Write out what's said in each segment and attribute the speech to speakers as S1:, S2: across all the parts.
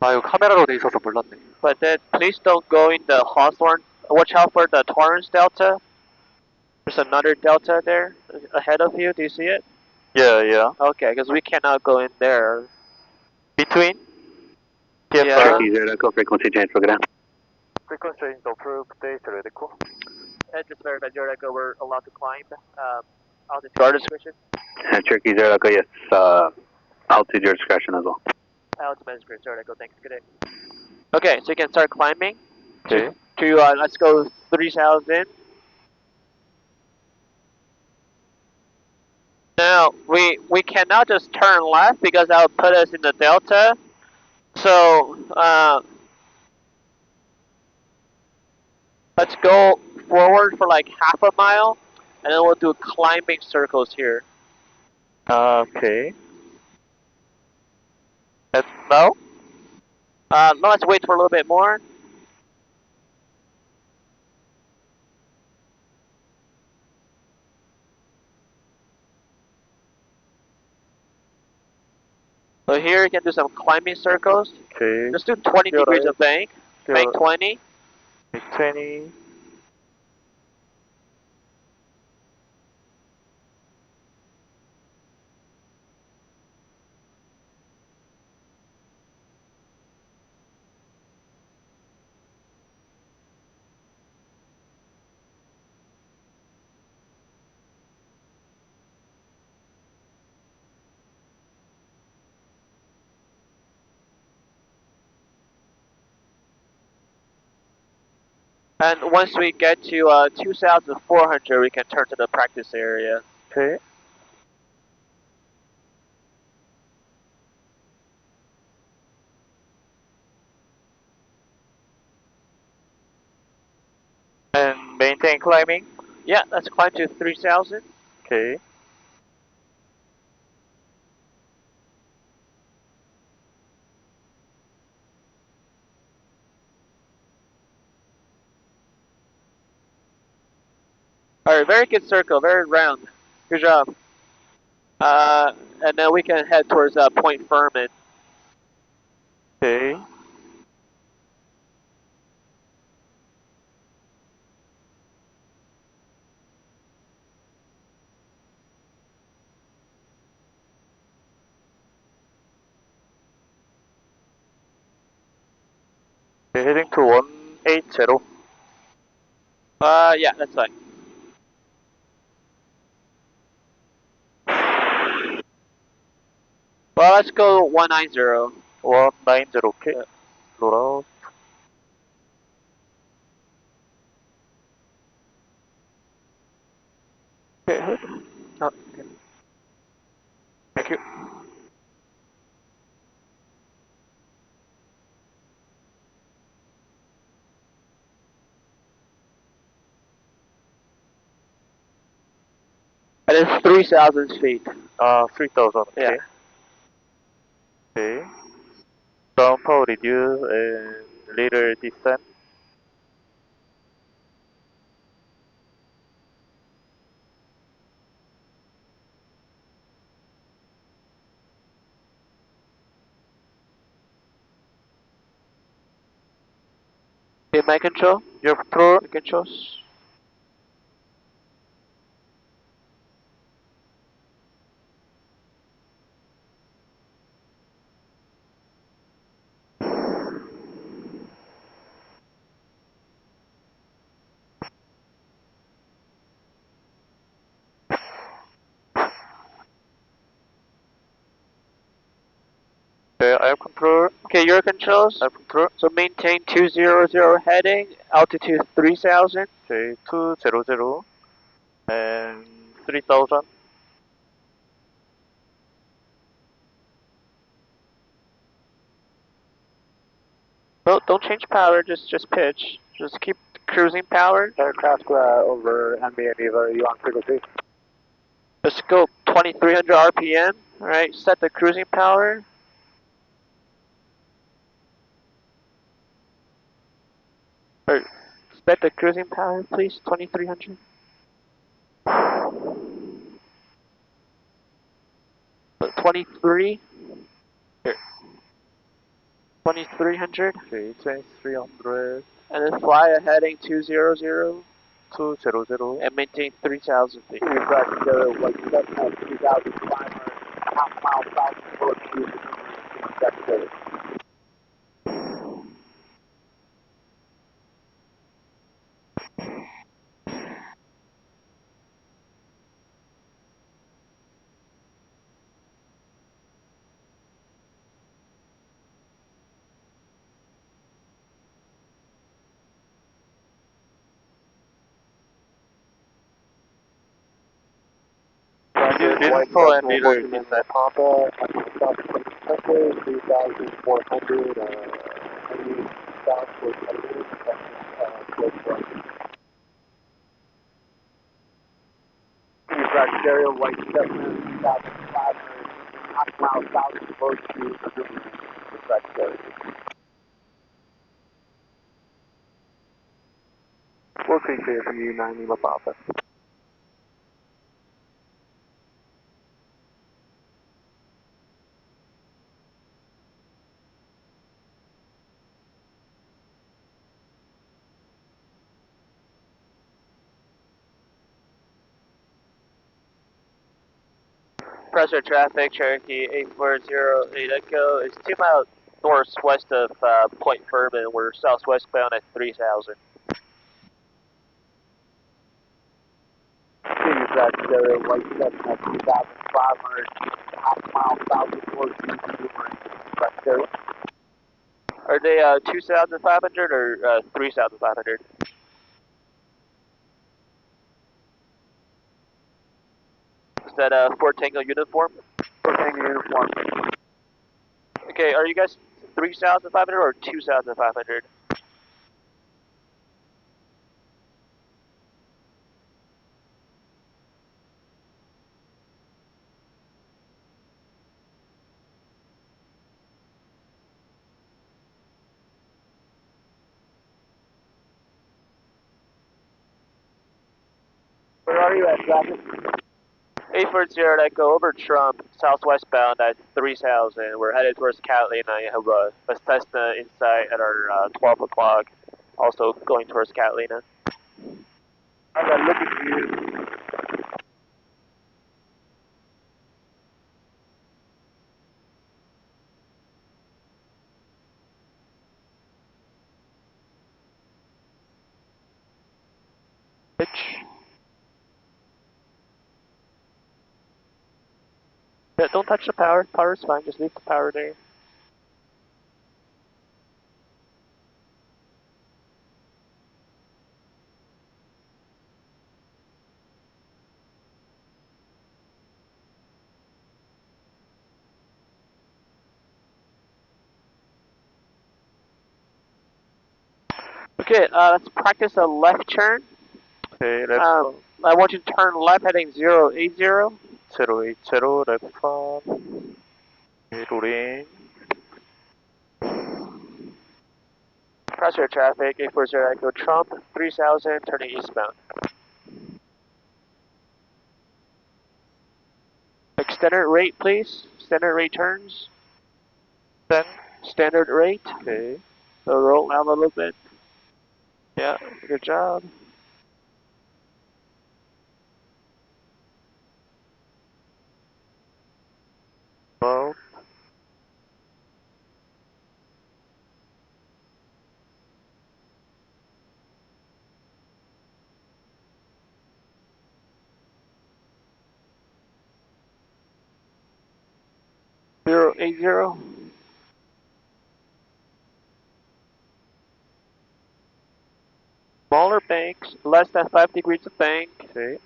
S1: 아 이거 카메라로 돼 있어서 몰랐네.
S2: But then please don't go in the Hawthorne. Watch out for the Torrance Delta. There's another delta there ahead of you. Do you see it?
S1: Yeah, yeah.
S2: Okay, because we cannot go in there.
S1: Between?
S2: Yeah.
S3: Turkey 0 Echo frequency change program.
S1: Frequency change approved. Data ready. Cool.
S2: And just verify, Zero Echo, we're allowed to climb. Altitude. Our discretion.
S3: Turkey 0 Echo, yes. Altitude your discretion as well.
S2: Altitude discretion. Zero Echo, thanks. Good day. Okay, so you can start climbing.
S1: Okay.
S2: Let's go 3,000. Now we cannot just turn left because that would put us in the delta. So let's go forward for like half a mile, and then we'll do climbing circles here.
S1: Okay. And now?
S2: No, let's wait for a little bit more. So here you can do some climbing circles.
S1: Okay.
S2: Just do 20 degrees of bank. Bank 20.
S1: 20.
S2: And once we get to 2,400, we can turn to the practice area.
S1: Okay. And maintain climbing?
S2: Yeah, let's climb to 3,000.
S1: Okay.
S2: Alright, very good circle, very round. Good job. And then we can head towards Point Furman.
S1: Okay. Okay, heading to 180.
S2: Yeah, that's fine. Well, let's go 190.
S1: 190. Okay.
S2: Yeah.
S1: Roll out. Okay.
S2: Oh, okay.
S1: Thank you.
S2: And it's 3,000 feet.
S1: 3000. Okay.
S2: Yeah.
S1: Okay. Ground power reduce and little descent.
S2: Okay, my control.
S1: Your control.
S2: My controls.
S1: Okay, I have control.
S2: Okay, your controls.
S1: I have control.
S2: So maintain 200 heading, altitude 3,000.
S1: Okay, 200 and 3000.
S2: No, don't change power. Just pitch. Just keep cruising power.
S3: Aircraft over NB and Eva, you on frequency?
S2: Let's go 2,300 RPM. All right, set the cruising power. Or set the cruising power, please. 2,300. So 23. Here. 2300.
S1: Okay, 2300.
S2: And then fly a heading 200
S1: 200.
S2: and maintain 3000 feet.
S1: Did info and leader inside.
S3: Papa, 3,400, down for stereo, white 7,500, half mile south of Road to stereo. 4 clear for you, 9 Lima Papa.
S2: Pressure traffic, Cherokee 8408 Echo is 2 miles northwest of Point Furman. We're southwest bound at 3000.
S3: Stereo, white 7 at 2,500, half mile south of Road to stereo.
S2: Are they 2500 or 3500? Is that a Fort Tango uniform?
S3: Tango uniform.
S2: Okay, are you guys 3500 or 2500?
S3: Where are you at, traffic?
S2: 840 Echo over Trump, southwest bound at 3000. We're headed towards Catalina. You have a Cessna inside at our 12 o'clock. Also going towards Catalina.
S3: I got look at you.
S2: Pitch. Yeah, don't touch the power. Power's fine. Just leave the power there. Okay, let's practice a left turn.
S1: Okay, left
S2: I want you to turn left heading 080.
S1: 080, left front. Okay, rolling.
S2: Pressure traffic, 840 Echo Trump, 3000, turning eastbound. Extended rate, please. Standard rate turns.
S1: 10.
S2: Standard rate.
S1: Okay.
S2: So roll out a little bit. Yeah, good job.
S1: Well,
S2: 080. Smaller banks, less than 5 degrees of bank.
S1: okay.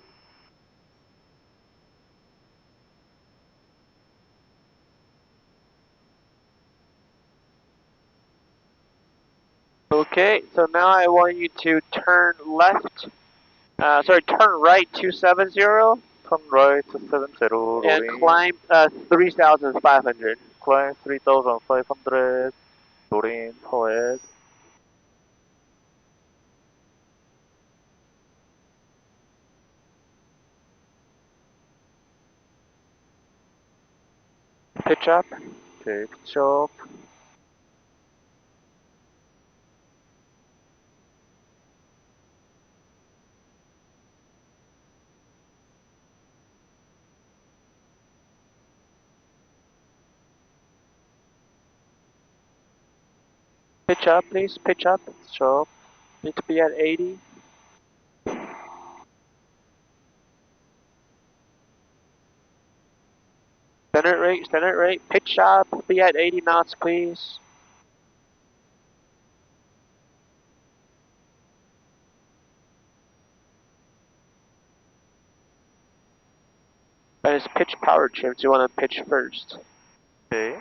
S2: Okay, so now I want you to turn left. Turn right 270
S1: Turn right to 70,
S2: and
S1: rolling.
S2: climb 3,500.
S1: Climb 3,500, rolling, forward.
S2: Pitch up.
S1: Okay, pitch up.
S2: Pitch up, please. Pitch up. So, need to be at 80. Standard rate. Pitch up. Be at 80 knots, please. That is pitch power trim. Do you want to pitch first?
S1: Okay.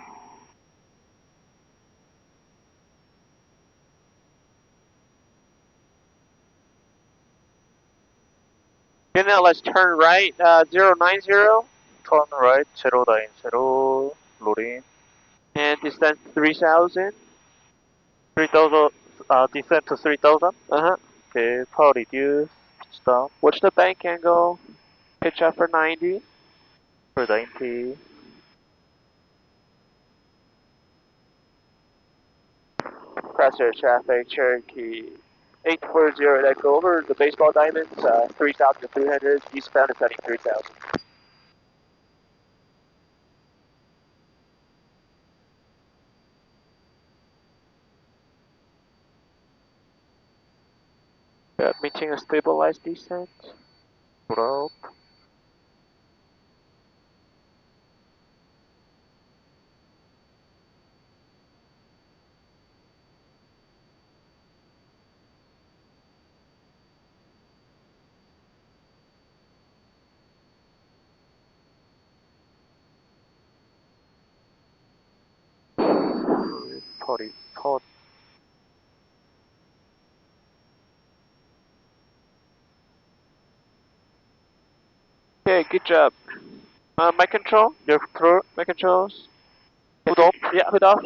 S2: Okay, now let's turn right. 090.
S1: Turn right 090 loading.
S2: And descend 3000.
S1: 3000 descent to 3000.
S2: Uh-huh.
S1: Okay, power reduce, pitch down
S2: Watch the bank angle. Pitch up for 90.
S1: for 90.
S2: Crosshair traffic, Cherokee 840, that go over the baseball diamonds, 3,300, eastbound ascending 3,000. Maintaining a stabilized descent.
S1: Pull up. Power.
S2: Okay, good job. My control?
S1: Your control.
S2: My controls?
S1: Hood up.
S2: Yeah, hood off.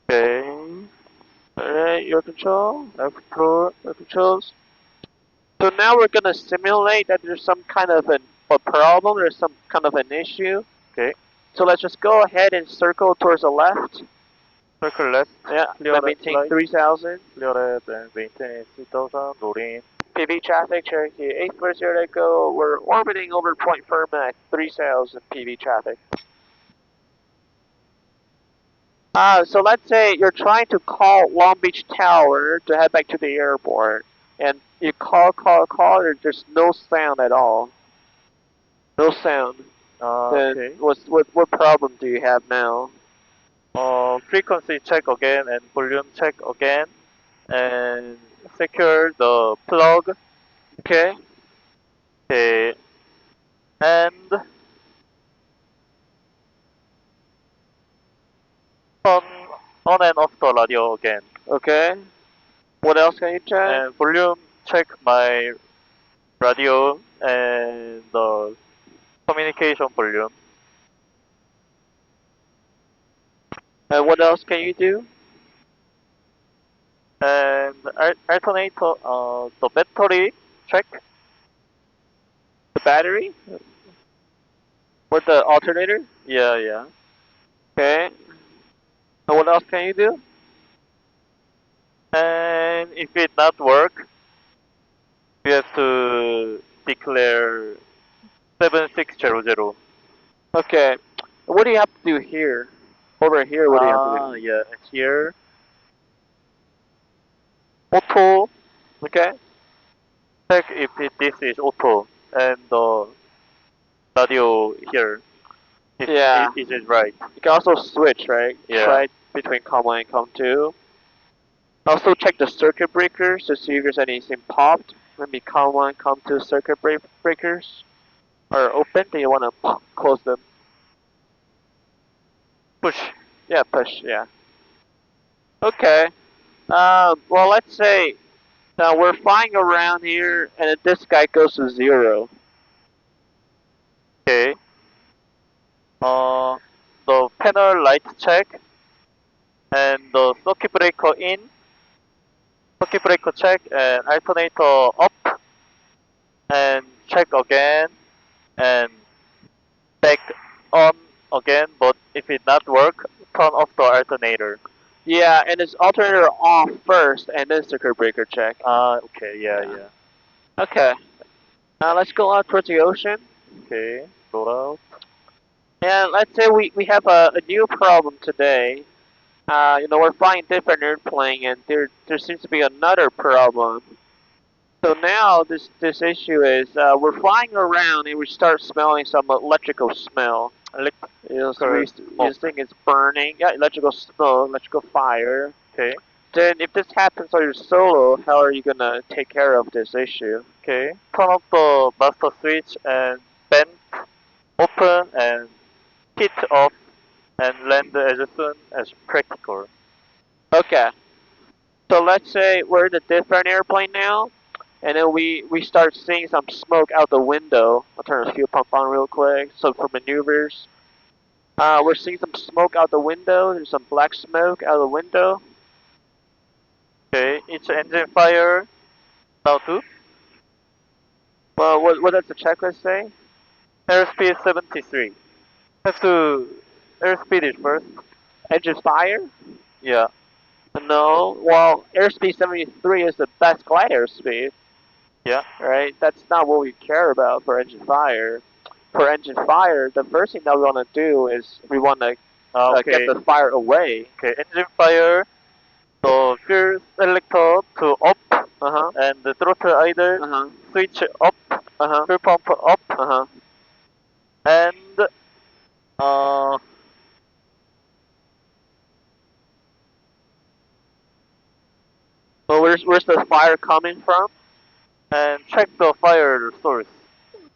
S1: Okay.
S2: Alright, your control, our control, our controls. So now we're gonna simulate that there's some kind of a problem, there's some kind of an issue.
S1: Okay.
S2: So let's just go ahead and circle towards the left.
S1: Circle left.
S2: Yeah,
S1: Clear
S2: maintain
S1: right.
S2: 3000.
S1: Clear left and maintain 3000. Loading.
S2: PV traffic, Cherokee 840 Echo. We're orbiting over Point Firma at 3000 PV traffic. So let's say you're trying to call Long Beach Tower to head back to the airport, and you call, there's no sound at all. No sound. Then
S1: Okay.
S2: what problem do you have now?
S1: Frequency check again and volume check again, and secure the plug.
S2: Okay.
S1: Okay. And turn on and off the radio again.
S2: Okay. What else can you check?
S1: And volume check my radio and the communication volume.
S2: And what else can you do?
S1: And alternator, the battery check.
S2: The battery? Or the alternator?
S1: Yeah, yeah.
S2: Okay. And what else can you do?
S1: And if it not work, we have to declare 7600.
S2: Okay. What do you have to do here? Over here, what do you have to do?
S1: Yeah, here.
S2: Auto. Okay.
S1: Check if this is auto and the radio here.
S2: Yeah.
S1: Is it right?
S2: You can also switch, right?
S1: Yeah.
S2: Try between COM1 and COM2. Also check the circuit breakers to see if there's anything popped. Maybe COM1, COM2 circuit breakers are open. Then you want to close them.
S1: Push.
S2: Yeah, push. Yeah. Okay. Well, let's say now we're flying around here, and then this guy goes to 0.
S1: Okay. The panel light check and the circuit breaker in. Circuit breaker check and alternator up and check again and back on again. But if it not work, turn off the alternator.
S2: Yeah, and it's alternator off first, and then circuit breaker check.
S1: Okay, yeah,
S2: Yeah.
S1: yeah.
S2: Okay. Let's go out towards the ocean.
S1: Okay, roll out.
S2: And let's say we have a new problem today. We're flying different airplane, and there seems to be another problem. So now this issue is we're flying around and we start smelling some electrical smell. So we think it's burning. Yeah, electrical smoke, electrical fire.
S1: Okay,
S2: Then if this happens on your solo, how are you gonna take care of this issue?
S1: okay. Turn off the master switch and bend, open, and hit off and land as soon as practical.
S2: Okay. So let's say we're in a different airplane now, and then we start seeing some smoke out the window. I'll turn the fuel pump on real quick. So for maneuvers, we're seeing some smoke out the window. There's some black smoke out the window.
S1: Okay, each engine fire. Now to
S2: Well, what does the checklist say?
S1: airspeed 73. Have to airspeed it first.
S2: Engine fire?
S1: Yeah.
S2: No. Well, airspeed 73 is the best glide airspeed,
S1: Yeah.
S2: right? That's not what we care about for engine fire. For engine fire, the first thing that we want to do is we want to get
S1: Okay.
S2: the fire away.
S1: Okay. Engine fire. So fuel selector to up
S2: Uh-huh.
S1: and the throttle idle.
S2: Uh-huh.
S1: Switch up.
S2: Uh-huh.
S1: Fuel pump up
S2: Uh-huh.
S1: and uh
S2: Well, where's the fire coming from?
S1: and check the fire source.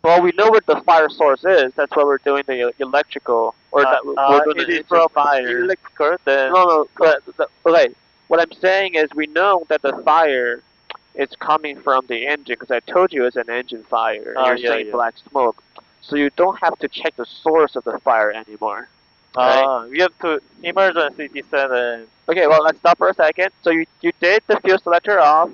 S2: Well, we know where the fire source is. That's why we're doing the electrical, or that we're doing
S1: It
S2: the
S1: is
S2: engine
S1: from
S2: fire.
S1: electrical. Then
S2: No, no. Okay. What I'm saying is we know that the fire is coming from the engine because I told you it's an engine fire. And you're
S1: yeah,
S2: saying
S1: yeah.
S2: black smoke, so you don't have to check the source of the fire anymore. Right?
S1: We have to emergency descent and
S2: Okay. Well, let's stop for a second. So you did the fuel selector off.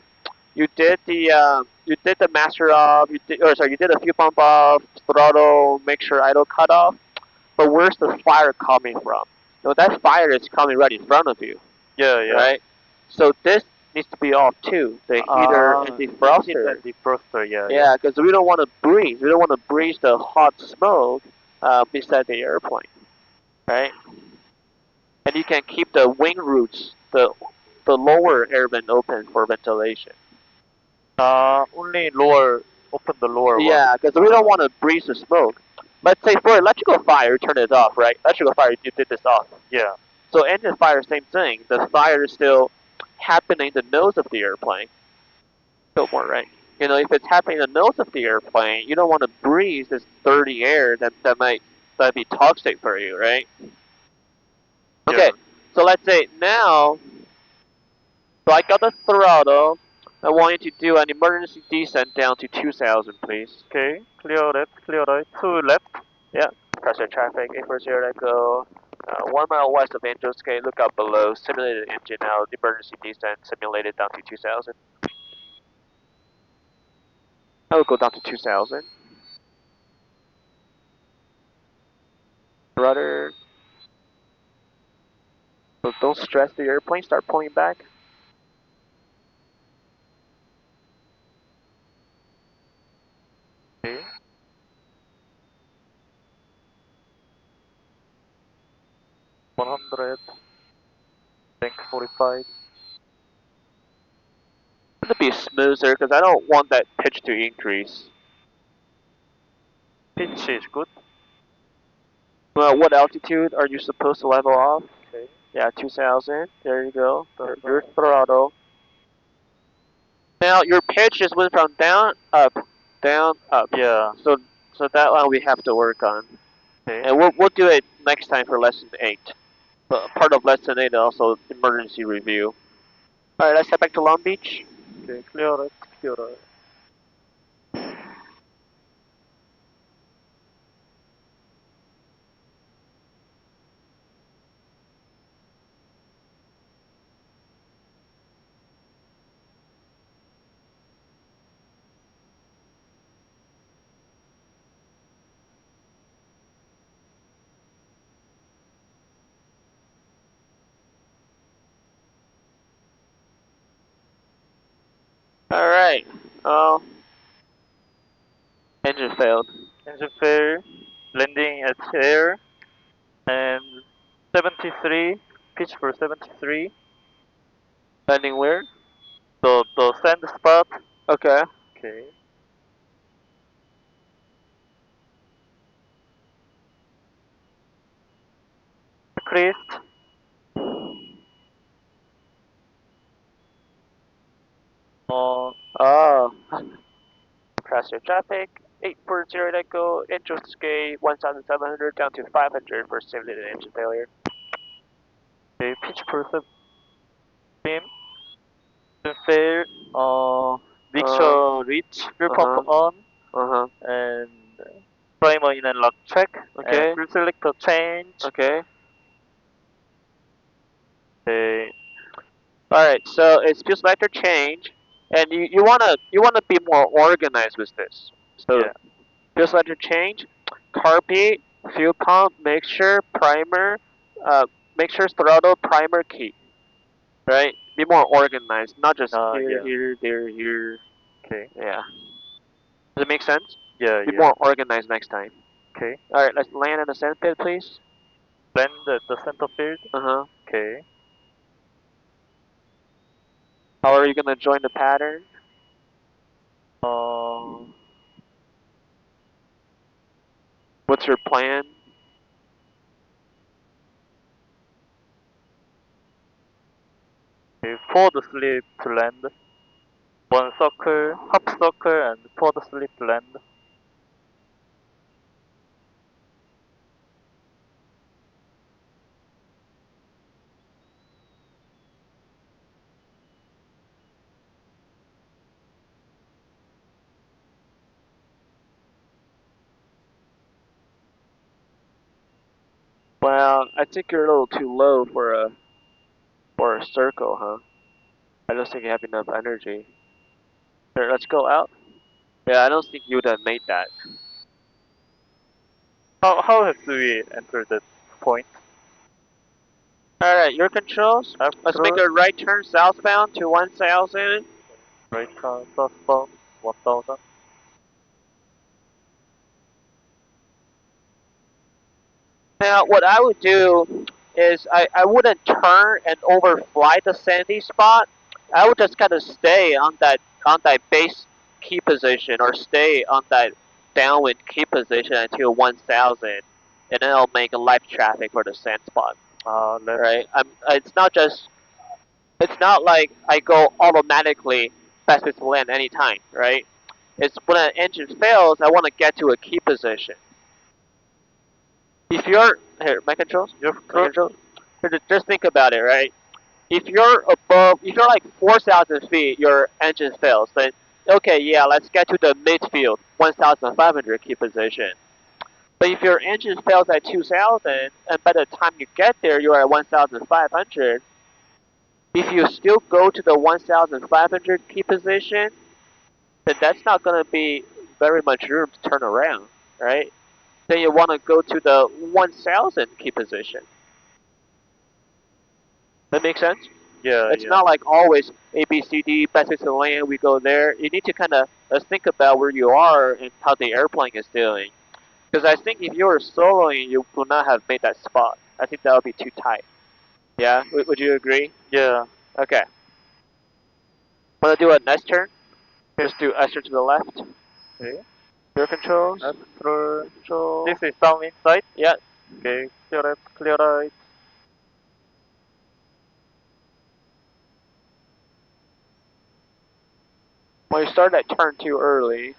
S2: You did the master off. You did the fuel pump off, throttle, make sure idle cut off. But where's the fire coming from? That fire is coming right in front of you,
S1: yeah, yeah.
S2: right? So this needs to be off too. The heater and defroster.
S1: And defroster, yeah,
S2: Yeah, because we don't want to breeze. We don't want to breeze the hot smoke beside the airplane, right? And you can keep the wing roots, the lower air vent open for ventilation.
S1: Only lower, open the lower one.
S2: Yeah, because we don't want to breeze the smoke. Let's say for electrical fire, turn it off, right? Electrical fire, you did this off.
S1: Yeah.
S2: So engine fire, same thing. The fire is still happening in the nose of the airplane. Still more, right? If it's happening in the nose of the airplane, you don't want to breathe this dirty air that might be toxic for you, right? Okay, so let's say now, so I got the throttle. I want you to do an emergency descent down to 2,000, please.
S1: Okay, clear left, clear right, two left.
S2: Yeah. Pressure traffic, 840 to go. 1 mile west of Angels Gate, look out below. Simulated engine out, emergency descent simulated down to 2,000. I will go down to 2,000. Rudder. So don't stress the airplane, start pulling back.
S1: Okay. 100, tank 45.
S2: It'll be smoother because I don't want that pitch to increase.
S1: Pitch is good.
S2: Well, what altitude are you supposed to level off?
S1: Okay.
S2: Yeah, 2,000. There you go. Your throttle. Now your pitch just went from down, up, down, up.
S1: Yeah.
S2: So that one we have to work on.
S1: Okay.
S2: And we'll do it next time for lesson 8. But part of lesson 8 is also emergency review. Alright, let's head back to Long Beach.
S1: Okay, clear right, clear right.
S2: Alright. Engine failed.
S1: Engine failure. Landing at air. And 73. Pitch for 73.
S2: Landing where?
S1: The sand spot.
S2: Okay.
S1: Okay. Crest.
S2: Oh. Cross-air traffic. 840 Echo. Intro skate 1700 down to 500 for simulated engine failure.
S1: Okay. Pitch for beam. Engine failure. Mixture reach. Fuel pump on. And primer in and lock check.
S2: Okay.
S1: And fuel selector change.
S2: Okay.
S1: Okay.
S2: Alright, so it's fuel selector change, and you wanna be more organized with this. So
S1: Yeah.
S2: fuel selector change, carby, fuel pump, mixture, primer, mixture, throttle, primer, key. Right? Be more organized, not just here,
S1: Yeah.
S2: here, there, here.
S1: Okay.
S2: Yeah. Does it make sense?
S1: Yeah.
S2: Be
S1: Yeah.
S2: more organized next time.
S1: Okay.
S2: Alright, let's land in the sand pit, please.
S1: Land at the center field. Okay.
S2: How are you gonna join the pattern? What's your plan?
S1: Okay. Forward slip to land. One circle, half circle, and forward slip to land.
S2: Well, I think you're a little too low for a circle, huh? I don't think you have enough energy. Here, let's go out. Yeah, I don't think you would have made that.
S1: How have we entered that point?
S2: Alright, your controls. Let's make a right turn southbound to 1000.
S1: Right turn southbound 1000.
S2: Now, what I would do is I wouldn't turn and overfly the sandy spot. I would just kind of stay on that base key position or stay on that downwind key position until 1000, and then I'll make a live traffic for the sand spot.
S1: Left.
S2: Right? It's not like I go automatically fastest to land anytime. Right? It's when an engine fails, I want to get to a key position. If you're here, my controls. My controls. Just think about it, right? If you're like 4,000 feet, your engine fails. Then, okay, yeah, let's get to the midfield, 1,500 key position. But if your engine fails at 2,000, and by the time you get there, you're at 1,500. If you still go to the 1,500 key position, then that's not gonna be very much room to turn around, right? Then you want to go to the 1,000 key position. That makes sense?
S1: Yeah.
S2: It's not like always A, B, C, D, fastest to land, we go there. You need to kind of think about where you are and how the airplane is doing. Because I think if you were soloing, you would not have made that spot. I think that would be too tight. Yeah? Would you agree?
S1: Yeah.
S2: Okay. Want to do a next turn? Just do S turn to the left.
S1: Okay.
S2: Your controls.
S1: Left through.
S2: Control.
S1: This is down inside.
S2: Yeah.
S1: Okay. Clear left, clear right.
S2: Well, you started that turn too early.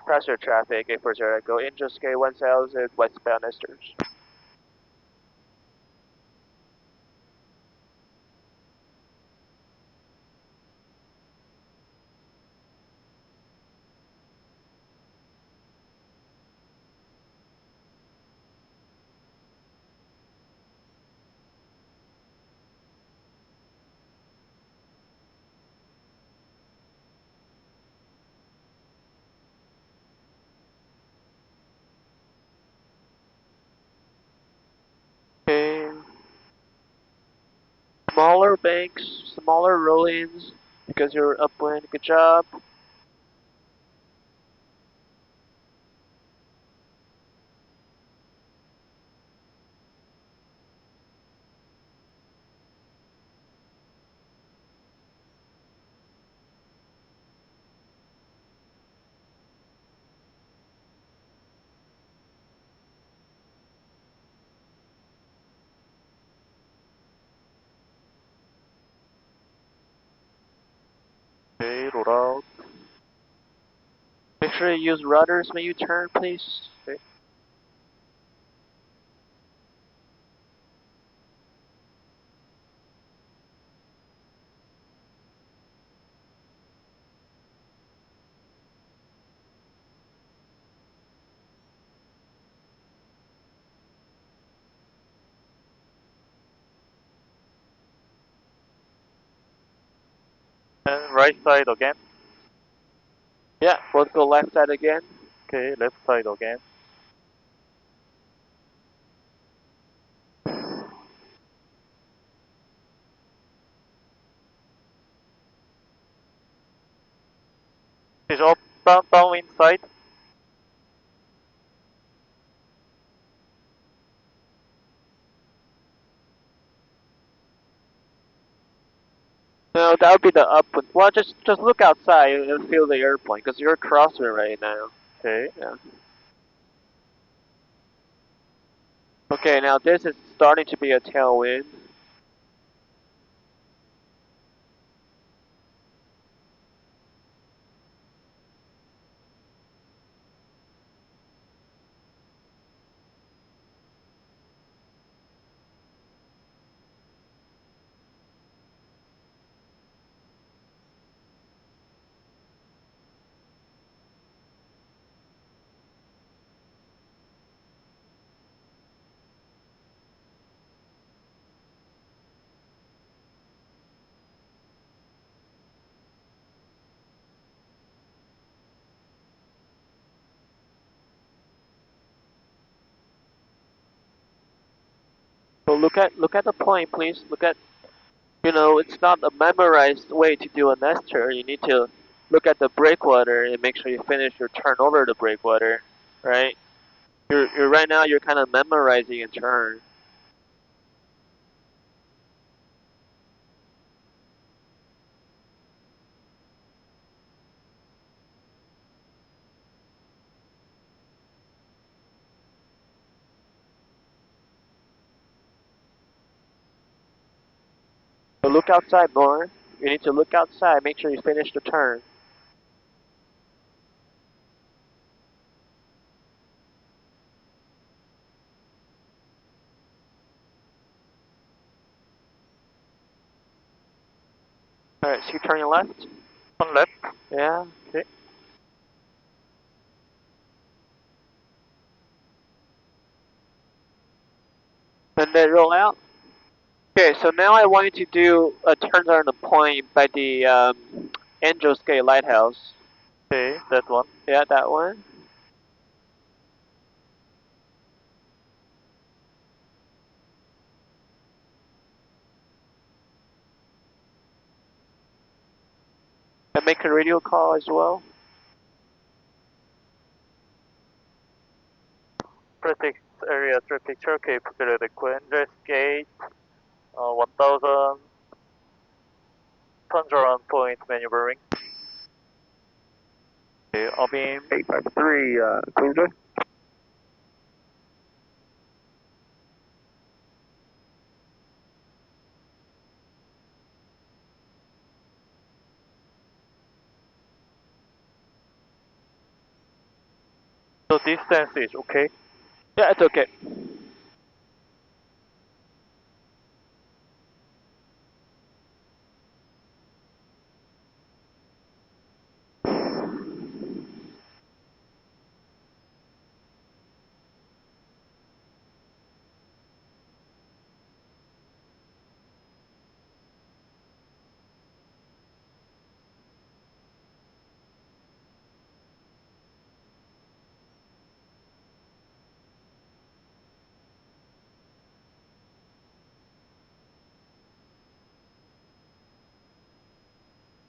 S2: Pressure traffic, 840 Echo, Angel Skate 1000, westbound Esters. smaller banks, smaller roll-ins because you're upwind. Good job.
S1: Okay, roll out.
S2: Make sure you use rudders when you turn, please.
S1: Okay. And right side again.
S2: Yeah, both go left side again.
S1: Okay, left side again. Is up, down, down inside.
S2: No, that would be the upwind. Well, just look outside and feel the airplane because you're crosswind right now.
S1: Okay.
S2: Yeah. Okay, now this is starting to be a tailwind. So look at the point, please. Look at, it's not a memorized way to do a nester. You need to look at the breakwater and make sure you finish your turn over the breakwater, right? You're right now. You're kind of memorizing a turn. So look outside more. You need to look outside. Make sure you finish the turn. All right. So you turn your left.
S1: Turn left.
S2: Yeah.
S1: Okay.
S2: And then roll out. Okay, so now I want you to do a turn on the point by the Angels Gate Lighthouse.
S1: Okay, that one.
S2: Yeah, that one. And make a radio call as well.
S1: Prefix area traffic circuit periodic Andres Gate 1000 turns around point maneuvering. Okay, beam.
S3: 853, cruiser.
S1: So distance is okay.
S2: Yeah, it's okay.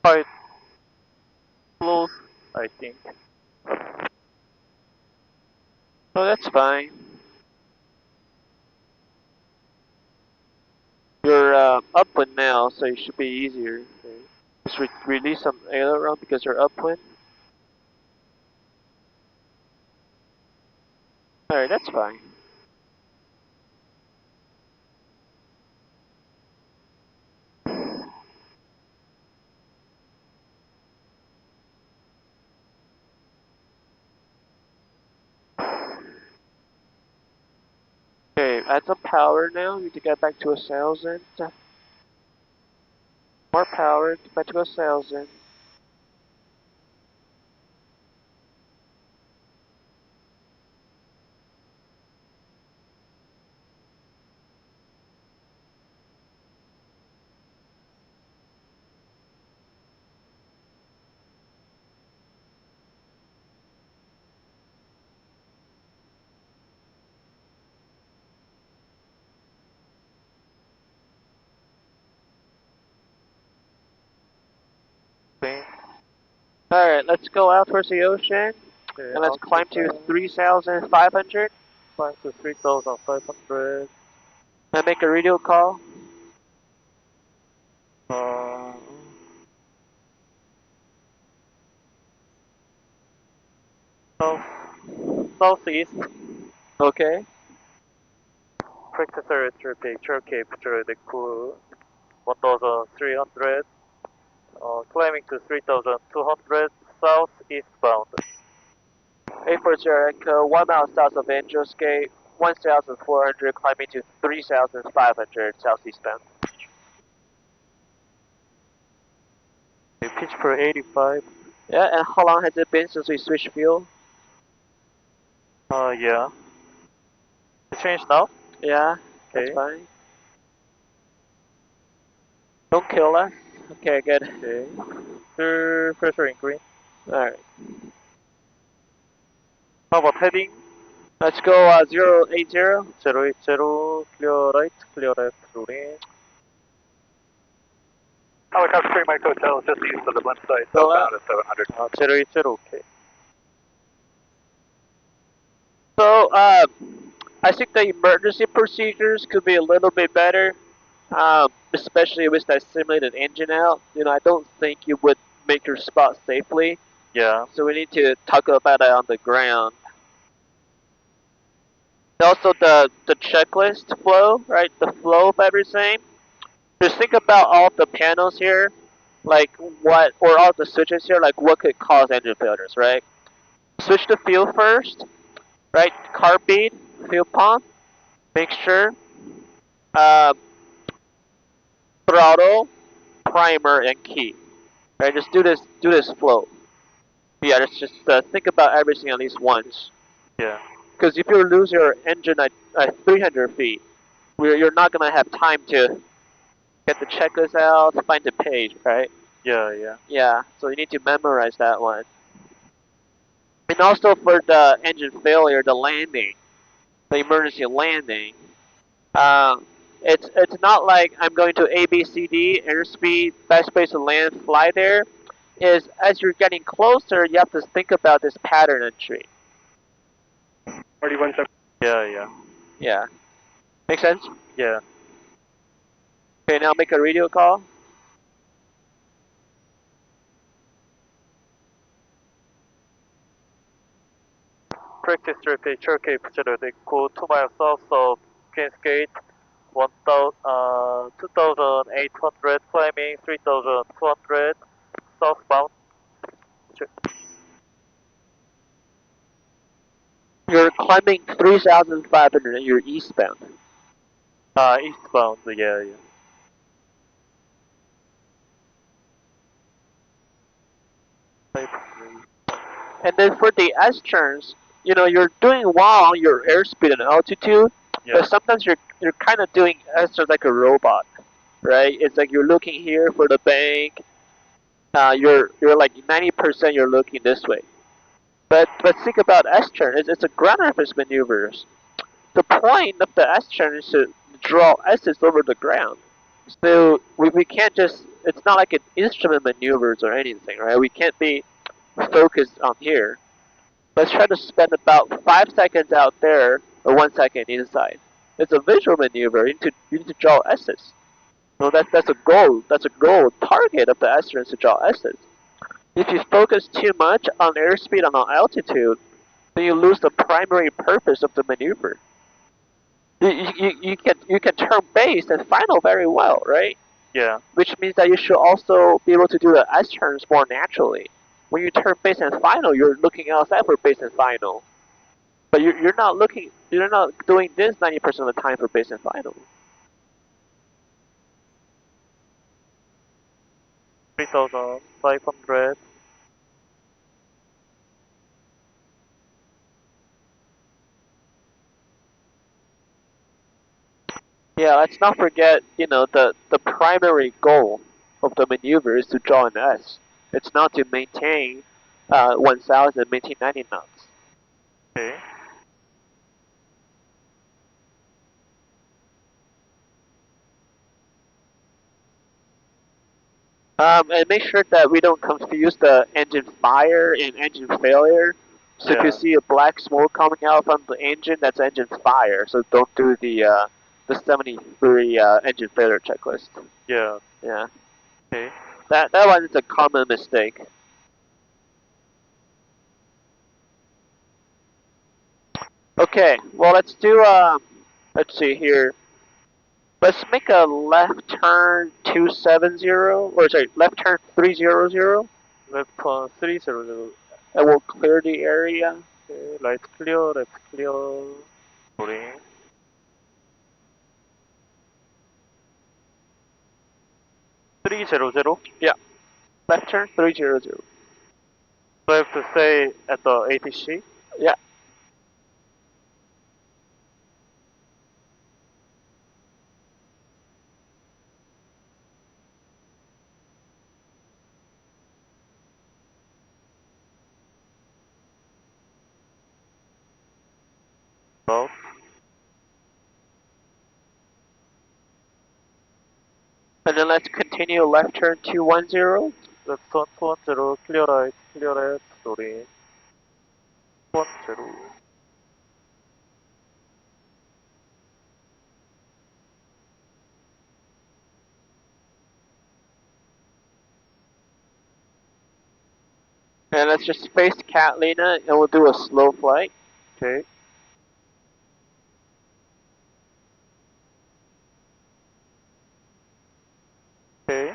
S1: quite close, I think.
S2: Oh, that's fine. You're upwind now, so it should be easier. Just release some aileron because you're upwind. Alright, that's fine. Okay, add some power now. You need to get back to 1,000. More power, get back to 1,000.
S1: Okay.
S2: Alright, let's go out towards the ocean.
S1: Okay,
S2: And let's
S1: out
S2: climb to 3,500.
S1: climb to 3,500.
S2: And make a radio call.
S1: Uh, south, southeast.
S2: Okay.
S1: Practice picture capture the crew 1,300. Climbing to 3,200 southeast bound.
S2: 840 Echo, 1 mile south of Angels Gate, 1,400 climbing to 3,500 southeast bound.
S1: Pitch per 85.
S2: Yeah, and how long has it been since we switched fuel?
S1: Yeah. Change now?
S2: Yeah,
S1: Okay.
S2: that's fine. Don't kill us. Okay, good.
S1: Okay. Stir pressure in green.
S2: Alright.
S1: How about heading?
S2: Let's go 080.
S1: 080, clear left, rolling. Helicopter 3 Mike Hotel, just east of the wind site,
S2: Go
S1: southbound
S2: out.
S1: at 700. 080, okay.
S2: So, I think the emergency procedures could be a little bit better, especially with that simulated engine out. You know, I don't think you would make your spot safely.
S1: Yeah.
S2: So we need to talk about that on the ground. Also, the checklist flow, right? The flow of everything. Just think about all the panels here, like what, or all the switches here, like what could cause engine failures, right? Switch to fuel first, right? Carb bead, fuel pump, mixture, uh, throttle, primer, and key. Right? Just do this flow. Yeah, just think about everything at least once.
S1: Yeah.
S2: Because if you lose your engine at 300 feet, you're not gonna have time to get the checklist out, find the page, right?
S1: Yeah, yeah.
S2: Yeah, so you need to memorize that one. And also for the engine failure, the landing, the emergency landing. It's not like I'm going to A B C D airspeed, best place to land, fly there. Is as you're getting closer, you have to think about this pattern entry.
S1: 31. Yeah, yeah.
S2: Yeah, make sense?
S1: Yeah.
S2: Okay, now make a radio call.
S1: Practice picture capture the crew 2 miles south of Queen's Gate, 2,800 climbing, 3,200 southbound.
S2: You're climbing 3,500 and you're eastbound.
S1: Eastbound, yeah, yeah.
S2: And then for the S turns, you know, you're doing well on your airspeed and altitude,
S1: Yeah.
S2: but sometimes you're kind of doing S turns like a robot, right? It's like you're looking here for the bank. You're like 90% you're looking this way. But think about S turn. It's a ground reference maneuvers. The point of the S turn is to draw S's over the ground. So we can't just it's not like an instrument maneuvers or anything, right? We can't be focused on here. Let's try to spend about 5 seconds out there or 1 second inside. It's a visual maneuver. You need to draw S's. So that's a goal. That's a goal target of the astronauts to draw S's. If you focus too much on airspeed and on altitude, then you lose the primary purpose of the maneuver. You can turn base and final very well, right?
S1: Yeah.
S2: Which means that you should also be able to do the S turns more naturally. When you turn base and final, you're looking outside for base and final. But you're not doing this 90% of the time for base and final.
S1: 3,500.
S2: Yeah, let's not forget, the primary goal of the maneuver is to draw an S. It's not to maintain 1,000, maintain 90 knots.
S1: Okay.
S2: And make sure that we don't confuse the engine fire and engine failure. So if
S1: Yeah.
S2: you see a black smoke coming out from the engine, that's engine fire. So don't do the 73 engine failure checklist.
S1: Yeah.
S2: Yeah,
S1: Okay.
S2: that one is a common mistake. Okay, well let's see here. Let's make a left turn 270, or sorry, left turn 300,
S1: Left turn 300.
S2: and we'll clear the area.
S1: Okay. Right clear, left clear. Loading. 300.
S2: Yeah, left turn 300.
S1: So I have to stay at the ATC.
S2: Yeah.
S1: Well,
S2: And then let's continue left turn 210.
S1: left turn 210. Clear right, loading. 210.
S2: And let's just face Catalina and we'll do a slow flight.
S1: Okay. Okay.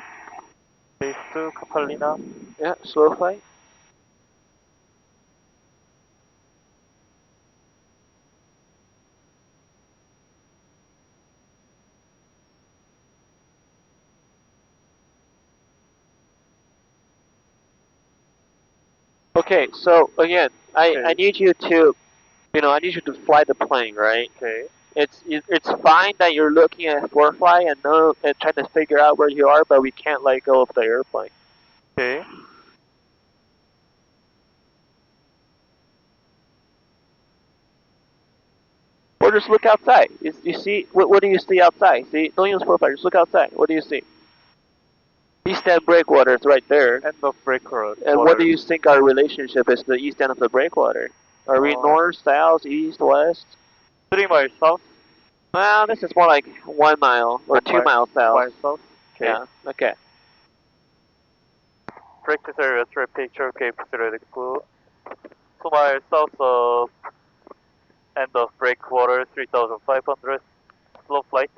S1: Base to Catalina.
S2: Yeah, slow flight. Okay, so again, I
S1: Okay.
S2: need you to, I need you to fly the plane, right?
S1: Okay.
S2: It's fine that you're looking at ForeFly and trying to figure out where you are, but we can't let go of the airplane.
S1: Okay.
S2: Or just look outside. You see, what do you see outside? See, don't use ForeFly, just look outside. What do you see? East end breakwater is right there.
S1: End of breaker.
S2: And what do you think our relationship is to the east end of the breakwater? Are we north, south, east, west?
S1: 3 miles south.
S2: Well, this is more like 1 mile or 2 miles south.
S1: 1 mile south. Okay.
S2: Yeah, okay.
S1: Practice area traffic, Cape theoretical. 2 miles south of end of breakwater, 3,500. Slow flight.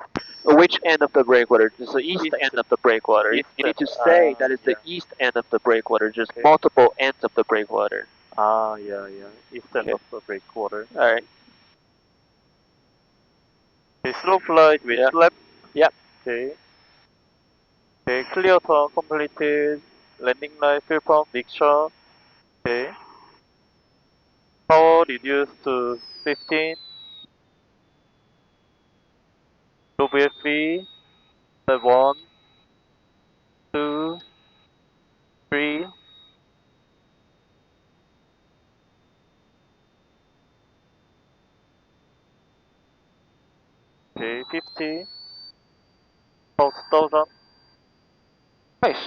S2: Which end of the breakwater? It's the east end of the breakwater.
S1: East
S2: You need to
S1: end.
S2: say that it's the
S1: Yeah.
S2: east end of the breakwater, just
S1: Okay.
S2: multiple ends of the breakwater.
S1: Yeah, yeah. East end
S2: Okay.
S1: of the breakwater.
S2: Alright.
S1: Okay, slow flight with
S2: Yeah.
S1: flap.
S2: Yep.
S1: Okay. Okay, clear turn completed. Landing line fuel pump mixture. Okay. Power reduced to 15. Low VFB. Step 1, 2, 3. Okay, 50. 1,000.
S2: Nice.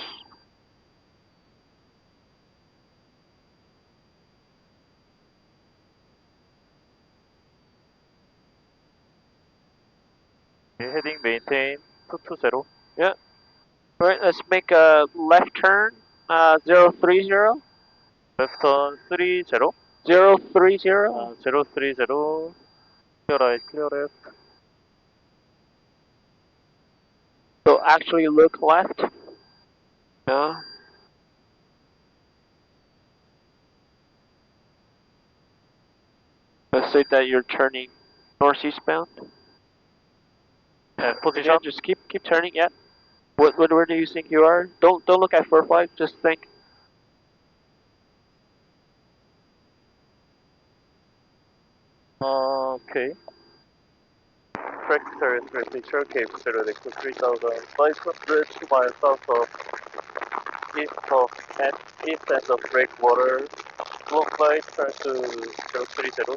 S1: Okay, heading maintain 220.
S2: Yeah. Alright, let's make a left turn. 030.
S1: Left turn 30.
S2: 030.
S1: 030. Clear right, clear left.
S2: So actually look left. Yeah. Let's say that you're turning northeast bound.
S1: And position.
S2: Yeah, just keep turning. Yeah. Where do you think you are? Don't look at fur flag. Just think.
S1: Okay. Tractor temperature Cape 3,500 miles south of east of and east end of breakwater. Long flight turn to 030.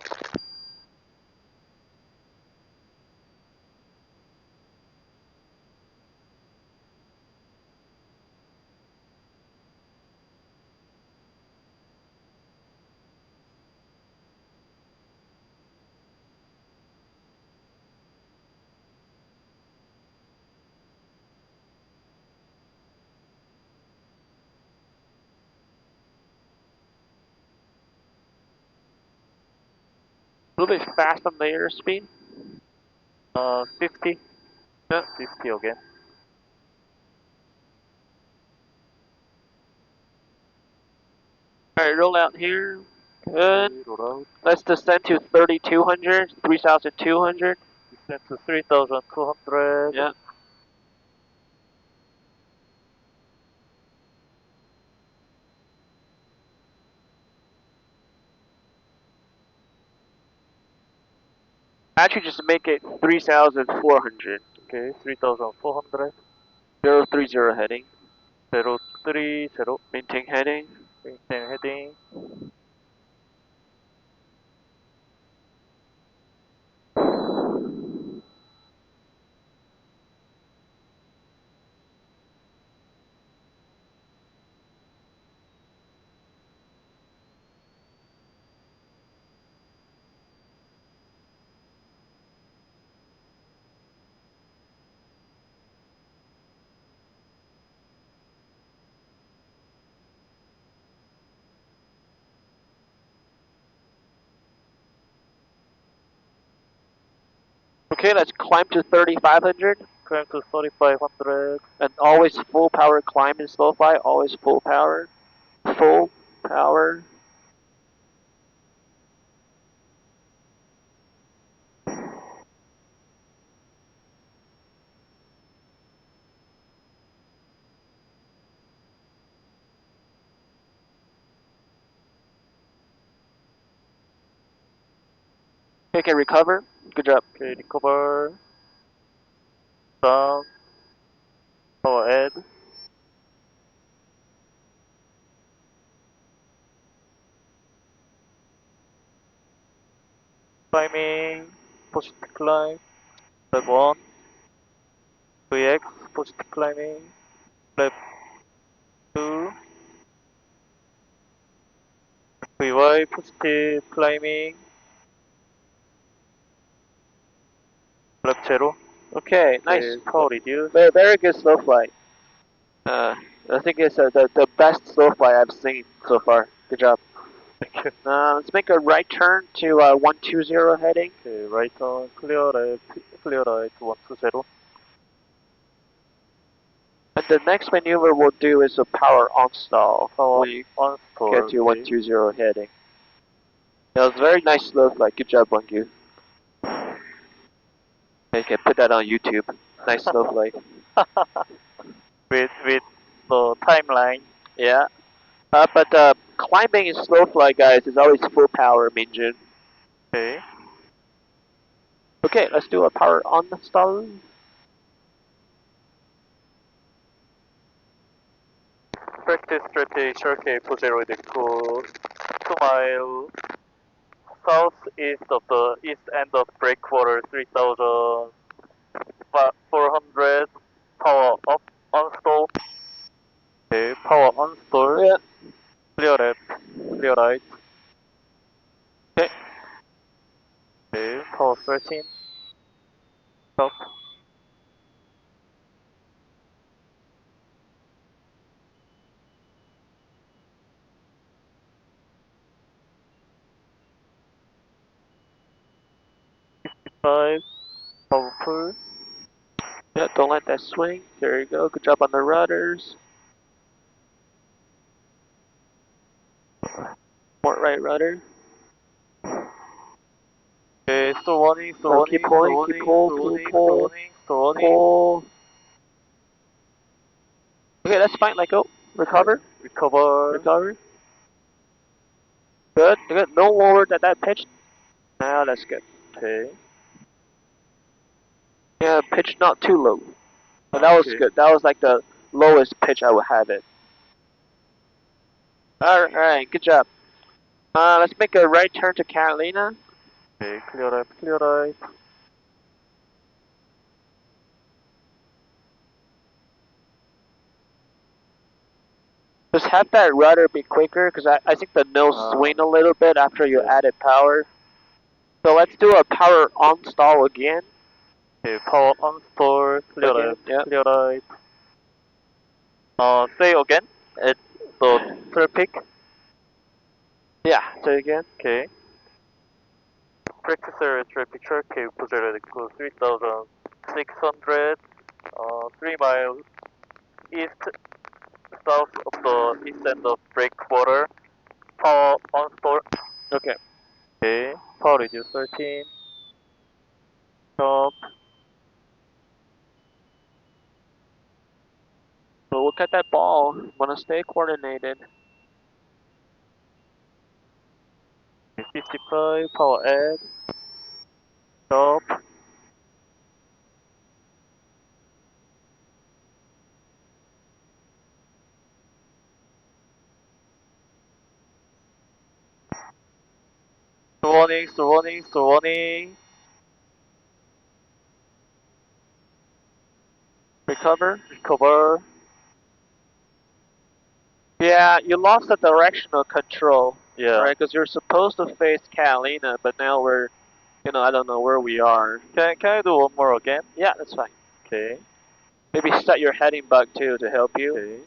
S2: A little bit fast on the airspeed.
S1: 50.
S2: Yeah.
S1: 50 again.
S2: Alright, roll out here. Good.
S1: Roll out.
S2: Let's descend to 3,200, 3,200.
S1: Descend to 3,200.
S2: Yeah. Actually, just make it 3,400.
S1: Okay, 3,400.
S2: 030 heading.
S1: 030.
S2: Maintain heading.
S1: Maintain heading.
S2: Okay, let's climb to 3,500.
S1: Climb to 3,500.
S2: And always full power climb in slow fly. Always full power. Full power. Okay, recover. Good job.
S1: Okay, recover. Down. Power add. Climbing. Positive climb. Flag 1. VX. Positive climbing. Flag 2. VY. Positive climbing. Flag 0.
S2: Okay, nice.
S1: Okay, power reduce.
S2: Very good slow flight. I think it's the best slow flight I've seen so far. Good job.
S1: Thank you.
S2: Let's make a right turn to 120 heading.
S1: Okay, right on. Clear right 120.
S2: And the next maneuver we'll do is a power on stall.
S1: Power
S2: When you
S1: on stall.
S2: get to 120 heading. That was very nice slow flight. Good job, Wangyu. You can put that on YouTube. Nice slow flight.
S1: with the timeline.
S2: Yeah. But climbing in slow flight, guys, is always full power, Minjun.
S1: Okay.
S2: Okay, let's do a power on stall.
S1: Practice strategy shortcut for 0 equals 2 mile southeast of the east end of breakwater 3,400 power up on stall.
S2: Yeah.
S1: Clear left, clear right.
S2: Okay.
S1: Okay, power 13. Stop. Five, power full.
S2: Yeah, don't let that swing. There you go. Good job on the rudders. Port right rudder.
S1: Okay, store warning, store
S2: Now
S1: warning,
S2: keep
S1: store
S2: pulling, keep
S1: warning,
S2: pull,
S1: store
S2: pull,
S1: warning, store
S2: pull,
S1: warning, store warning.
S2: pull. Okay, that's fine. Let go. Recover.
S1: Okay, recover.
S2: Recover. Good, good. No lower than that pitch. Now that's good.
S1: Okay.
S2: Yeah, pitch not too low. But that was
S1: Okay.
S2: good. That was like the lowest pitch I would have it. Alright, good job. Let's make a right turn to Catalina.
S1: Okay, clear left, clear right.
S2: Just have that rudder be quicker because I think the nose swing a little bit after you
S1: yeah.
S2: added power. So let's do a power on stall again.
S1: Okay, power on store, clear
S2: Again,
S1: left,
S2: yep.
S1: clear right. Say again at the traffic.
S2: Yeah, say again.
S1: Okay. Practicer traffic circuit position equal 3,600, 3 miles east, south of the east end of breakwater. Power on store.
S2: Okay.
S1: Okay. Power reduce 13. Stop.
S2: So look at that ball. Wanna stay coordinated.
S1: 55. Power add. Stop. Warning, warning, warning.
S2: Recover.
S1: Recover.
S2: Yeah, you lost the directional control.
S1: Yeah.
S2: Right, because you're supposed to face Catalina, but now we're, I don't know where we are.
S1: Can I do one more again?
S2: Yeah, that's fine.
S1: Okay.
S2: Maybe set your heading bug too to help you.
S1: Okay.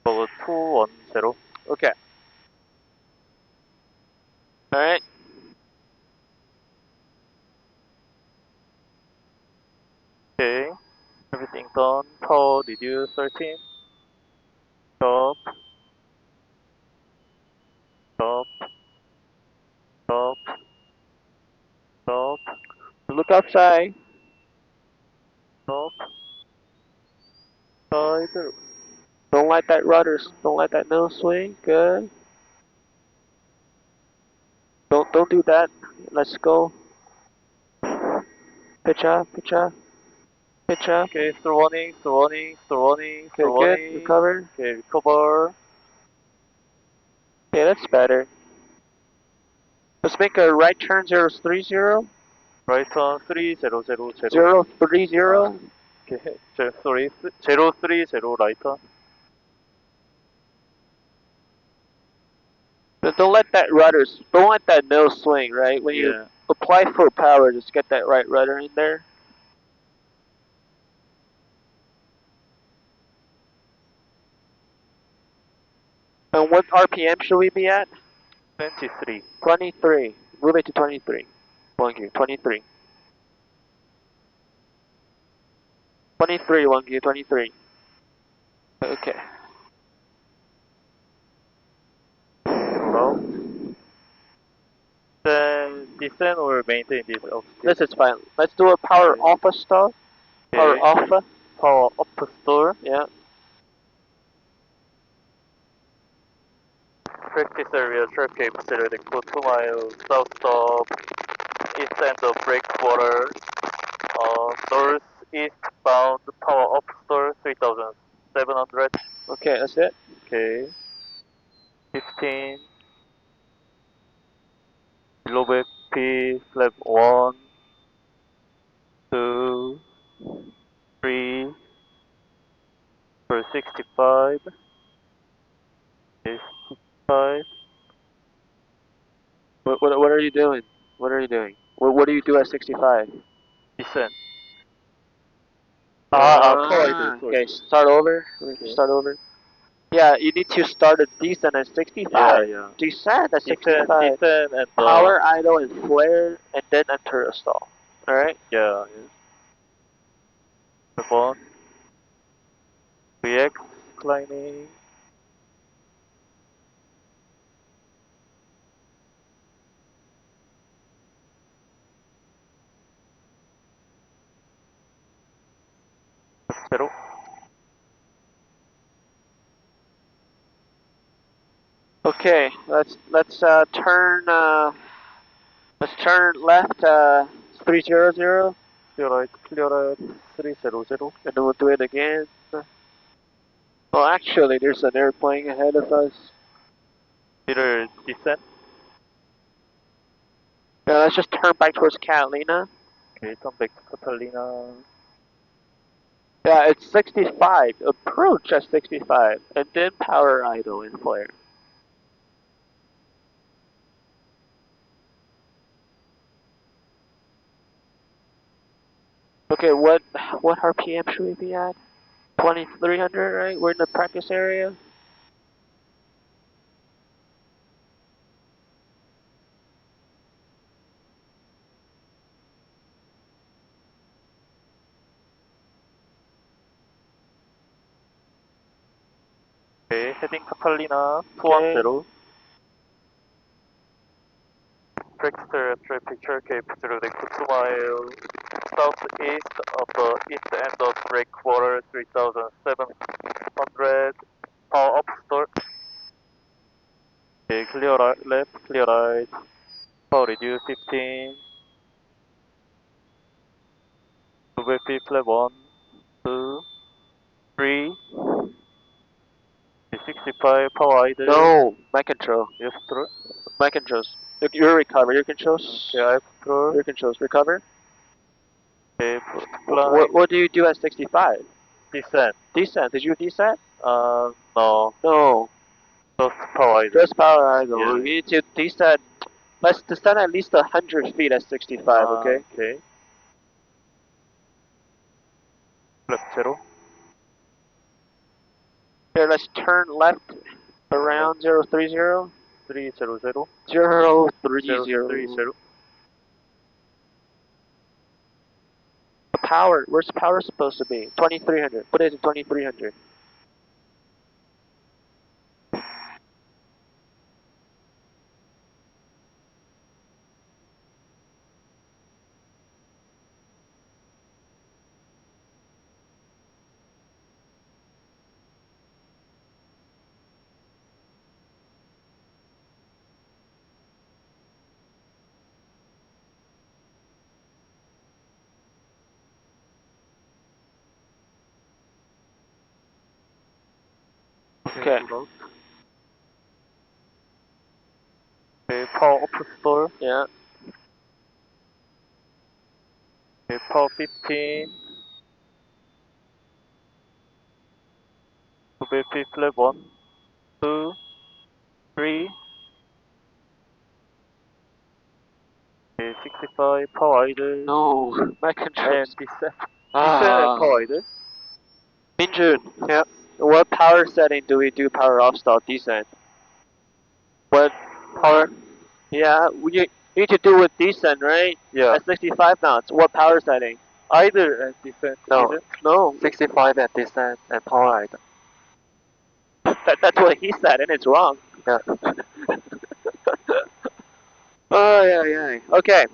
S1: Power 210.
S2: Okay. Alright.
S1: Okay. Everything done. Power reduce 13. Stop. Stop. Stop. Stop.
S2: Look outside.
S1: Stop. Side.
S2: Don't let that don't let that nose swing. Good. Don't do that. Let's go. Pitch up, pitch up, pitch up.
S1: Okay, store warning, store warning, store warning,
S2: Okay,
S1: store
S2: good.
S1: warning.
S2: Recover.
S1: Okay, recover.
S2: Okay, that's better. Let's make a right turn 030.
S1: Right turn 3000.
S2: 030.
S1: Okay, sorry, 030 right turn.
S2: But don't let that nose swing, right? When you
S1: Yeah.
S2: apply full power, just get that right rudder in there. And what RPM should we be at?
S1: 23.
S2: 23. Move it to 23. Wangyu, 23. 23, Wangyu, 23. Okay.
S1: Hello. Then descend or maintain this altitude.
S2: This is fine. Let's do a power
S1: Okay.
S2: alpha stall. Power
S1: Okay.
S2: alpha.
S1: Power up store.
S2: Yeah.
S1: Practice area traffic considered equal 2 miles south of east end of breakwater. Northeast bound power up store 3700.
S2: Okay, that's it.
S1: Okay. 15. Below back P flap 1, 2, 3. 65. 65.
S2: What are you doing? What are you doing? What do you do at 65?
S1: Descent.
S2: Ah,
S1: sorry.
S2: okay, start over. Start over. Yeah, you need to start a descent at 65.
S1: Yeah.
S2: Descent at
S1: Descent,
S2: 65.
S1: descent, and
S2: Power, idle, and flare, and then enter a stall. Alright?
S1: yeah. 1번. VX climbing. 제로.
S2: Okay, let's turn left 300,
S1: clear right 300.
S2: and then we'll do it again. Oh, actually, there's an airplane ahead of us.
S1: 뒤를 descent.
S2: Yeah, let's just turn back towards Catalina.
S1: Okay, come back to Catalina.
S2: Yeah, it's 65. Approach at 65, and then power, idle, and flare. Okay, what RPM should we be at? 2300, right? We're in the practice area.
S1: Okay, heading Catalina 210. Dragster traffic Cape 0 2 mile southeast of the east end of breakwater 3700. Power up store. Okay, clear right, left, clear right. Power reduce 15. WP flap 1, 2, 3. 65 power idle.
S2: No, my control.
S1: Yes, through.
S2: My controls. Your recover. Your controls.
S1: Okay, I through.
S2: Your controls. Recover.
S1: Okay,
S2: What do you do at 65?
S1: descent.
S2: Descent. Did you descent?
S1: No.
S2: No.
S1: Just power idle.
S2: Just power idle.
S1: Yeah.
S2: We need to descent. Let's descend at least 100 feet at 65, okay?
S1: Okay. Left 0.
S2: Here, let's turn left around 030.
S1: 300.
S2: 030. Power. Where's power supposed to be? 2300. Put it to 2300. Okay.
S1: Okay, power up store.
S2: Yeah.
S1: Okay, power 15. WP flap 1, 2, 3. Okay, 65 power idle.
S2: No. My controls.
S1: And descent.
S2: Ah.
S1: Descent and power idle.
S2: Minjun. Yeah. What power setting do we do power off stall descent? What power? Yeah, we need to do with descent, right?
S1: Yeah.
S2: At 65 knots. What power setting?
S1: Idle and descent.
S2: No.
S1: Either.
S2: No.
S3: 65 at descent and power idle.
S2: That's what he said, and it's wrong.
S3: Yeah.
S2: Oh, yeah. Okay.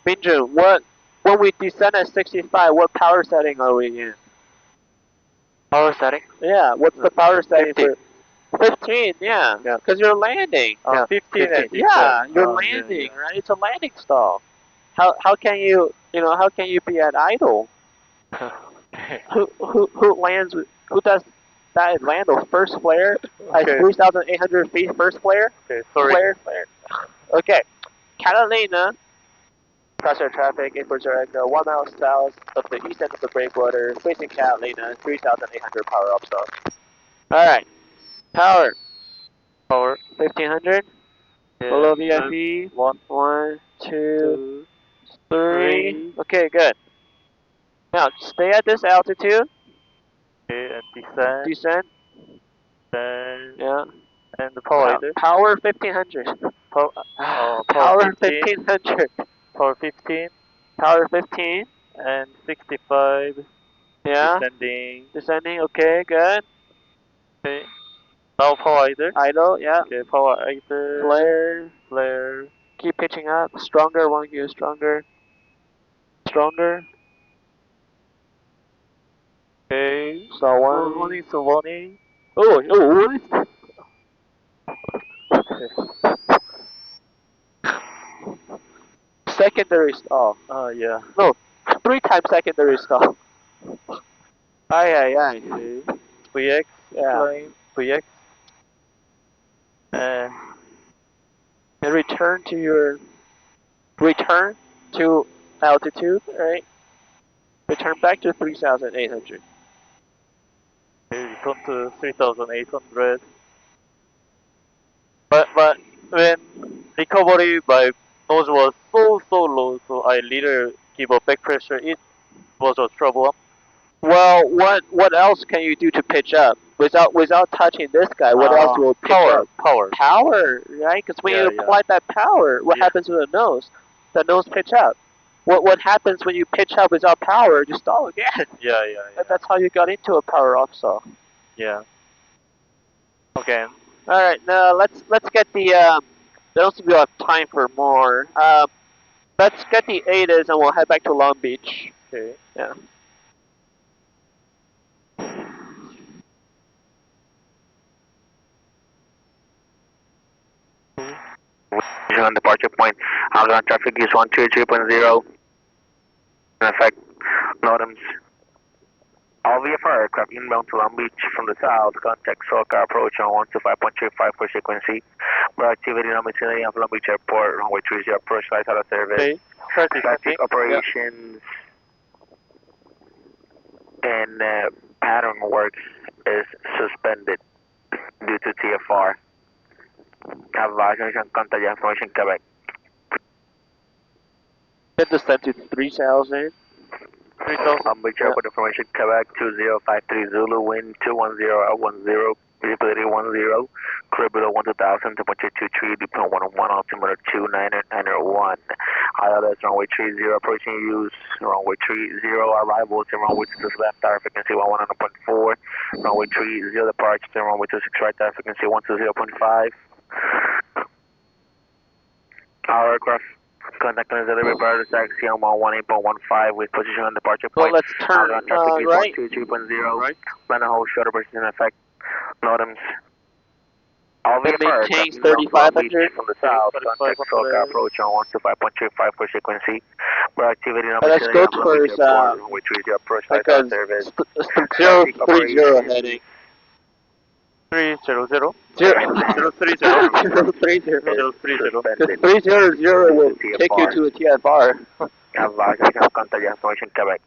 S2: Minjun, when we descend at 65, what power setting are we in?
S3: Power setting?
S2: Yeah, what's the power setting
S3: 50.
S2: for 15? Yeah,
S3: Yeah.
S2: because you're landing.
S3: Yeah,
S1: 15 and
S3: 50.
S1: descent.
S2: Yeah, you're
S1: Yeah,
S2: landing,
S1: yeah.
S2: right? It's a landing stall. How can you how can you be at idle? Who lands with, who does that land of first flare at
S1: Okay.
S2: 3,800 feet first flare?
S1: Okay, sorry.
S2: Flare. Okay, Catalina. Cross traffic, inputs are at 1 mile south of the east end of the breakwater, facing Catalina, 3,800 power up stop. Alright. Power.
S1: Power.
S2: 1500.
S1: Yeah.
S2: Below VFE.
S1: 1,
S2: 1, 2,
S1: 2,
S2: 3.
S1: 3.
S2: Okay, good. Now, stay at this altitude.
S1: Okay, and descend.
S2: Descend.
S1: Then,
S2: Yeah.
S1: and the power either.
S2: Power 1500.
S1: Power
S2: Power
S1: 15.
S2: 1500.
S1: Power 15.
S2: Power 15.
S1: And 65.
S2: Yeah.
S1: Descending.
S2: Descending. Okay, good.
S1: Okay. Now power either.
S2: Idle. Yeah.
S1: Okay, power either.
S2: Flare.
S1: Flare.
S2: Keep pitching up. Stronger. Want to get stronger. Stronger.
S1: Okay.
S2: So one.
S1: Warning, so warning.
S2: Oh, what is that? Secondary stall.
S1: Yeah.
S2: No, 3 times secondary stall. Aye.
S1: Okay. VX.
S2: Yeah.
S1: Climb. VX. And
S2: And return to altitude, right? Return back to 3,800.
S1: return to 3,800. But when recovery my nose was so low, so I later give a back pressure. It was a trouble.
S2: Well, what else can you do to pitch up without touching this guy? What else will pitch
S1: Power,
S2: up?
S1: power.
S2: Power, right? Because when
S1: Yeah,
S2: you
S1: yeah.
S2: apply that power, what
S1: Yeah.
S2: happens to the nose? The nose pitch up. What happens when you pitch up without power? You stall again.
S1: Yeah.
S2: That's how you got into a power off stall.
S1: Yeah. Okay.
S2: All right, now let's get the. I don't think we have time for more. Let's get the ADAs and we'll head back to Long Beach.
S1: Okay.
S2: Yeah.
S3: On departure point, outbound traffic is 123.0. In effect, NOTAMs. All VFR aircraft inbound to Long Beach from the south, contact SoCal approach on 125.35 for frequency. More activity in the vicinity of Long Beach Airport, runway 30 approach, lights out of service.
S1: Okay. Start descending.
S3: Traffic operations and pattern work is suspended due to TFR. Advisory and contact information Quebec.
S2: Then descend to 3,000.
S1: 3,000.
S3: Long Beach Airport information Quebec 2053 Zulu, wind 210 at 10, visibility 10, clear below 1,000, temperature 23, depend 101, altimeter 2991. ILS runway 30, approaching use, runway 30, arrivals in runway 26 left, tower frequency 110.4, runway 30, departure to runway 26 right, tower frequency 120.5. Our aircraft contact delivery prior to taxi on 118.15 with position on departure point.
S2: Well, let's turn
S3: traffic is
S2: right.
S3: 123.0.
S1: Right.
S3: Plan a hold shutter burst in effect. NOTAMs. All
S2: It
S3: VFR
S2: maintains
S3: aircraft inbound to Long Beach
S2: 3,500.
S3: from the south. Contact
S1: 3,500.
S3: SoCal approach on 125.35 for frequency. More activity in the
S2: Let's
S3: vicinity
S2: go
S3: of Long Beach
S2: towards
S3: Airport. Runway 30 approach
S2: like
S3: lights out of service.
S2: 030 heading.
S1: 300.
S2: 030.
S1: 030.
S2: 030.
S1: 030.
S2: Because 300 will take you to a TFR.
S3: Advisory and contact information Quebec.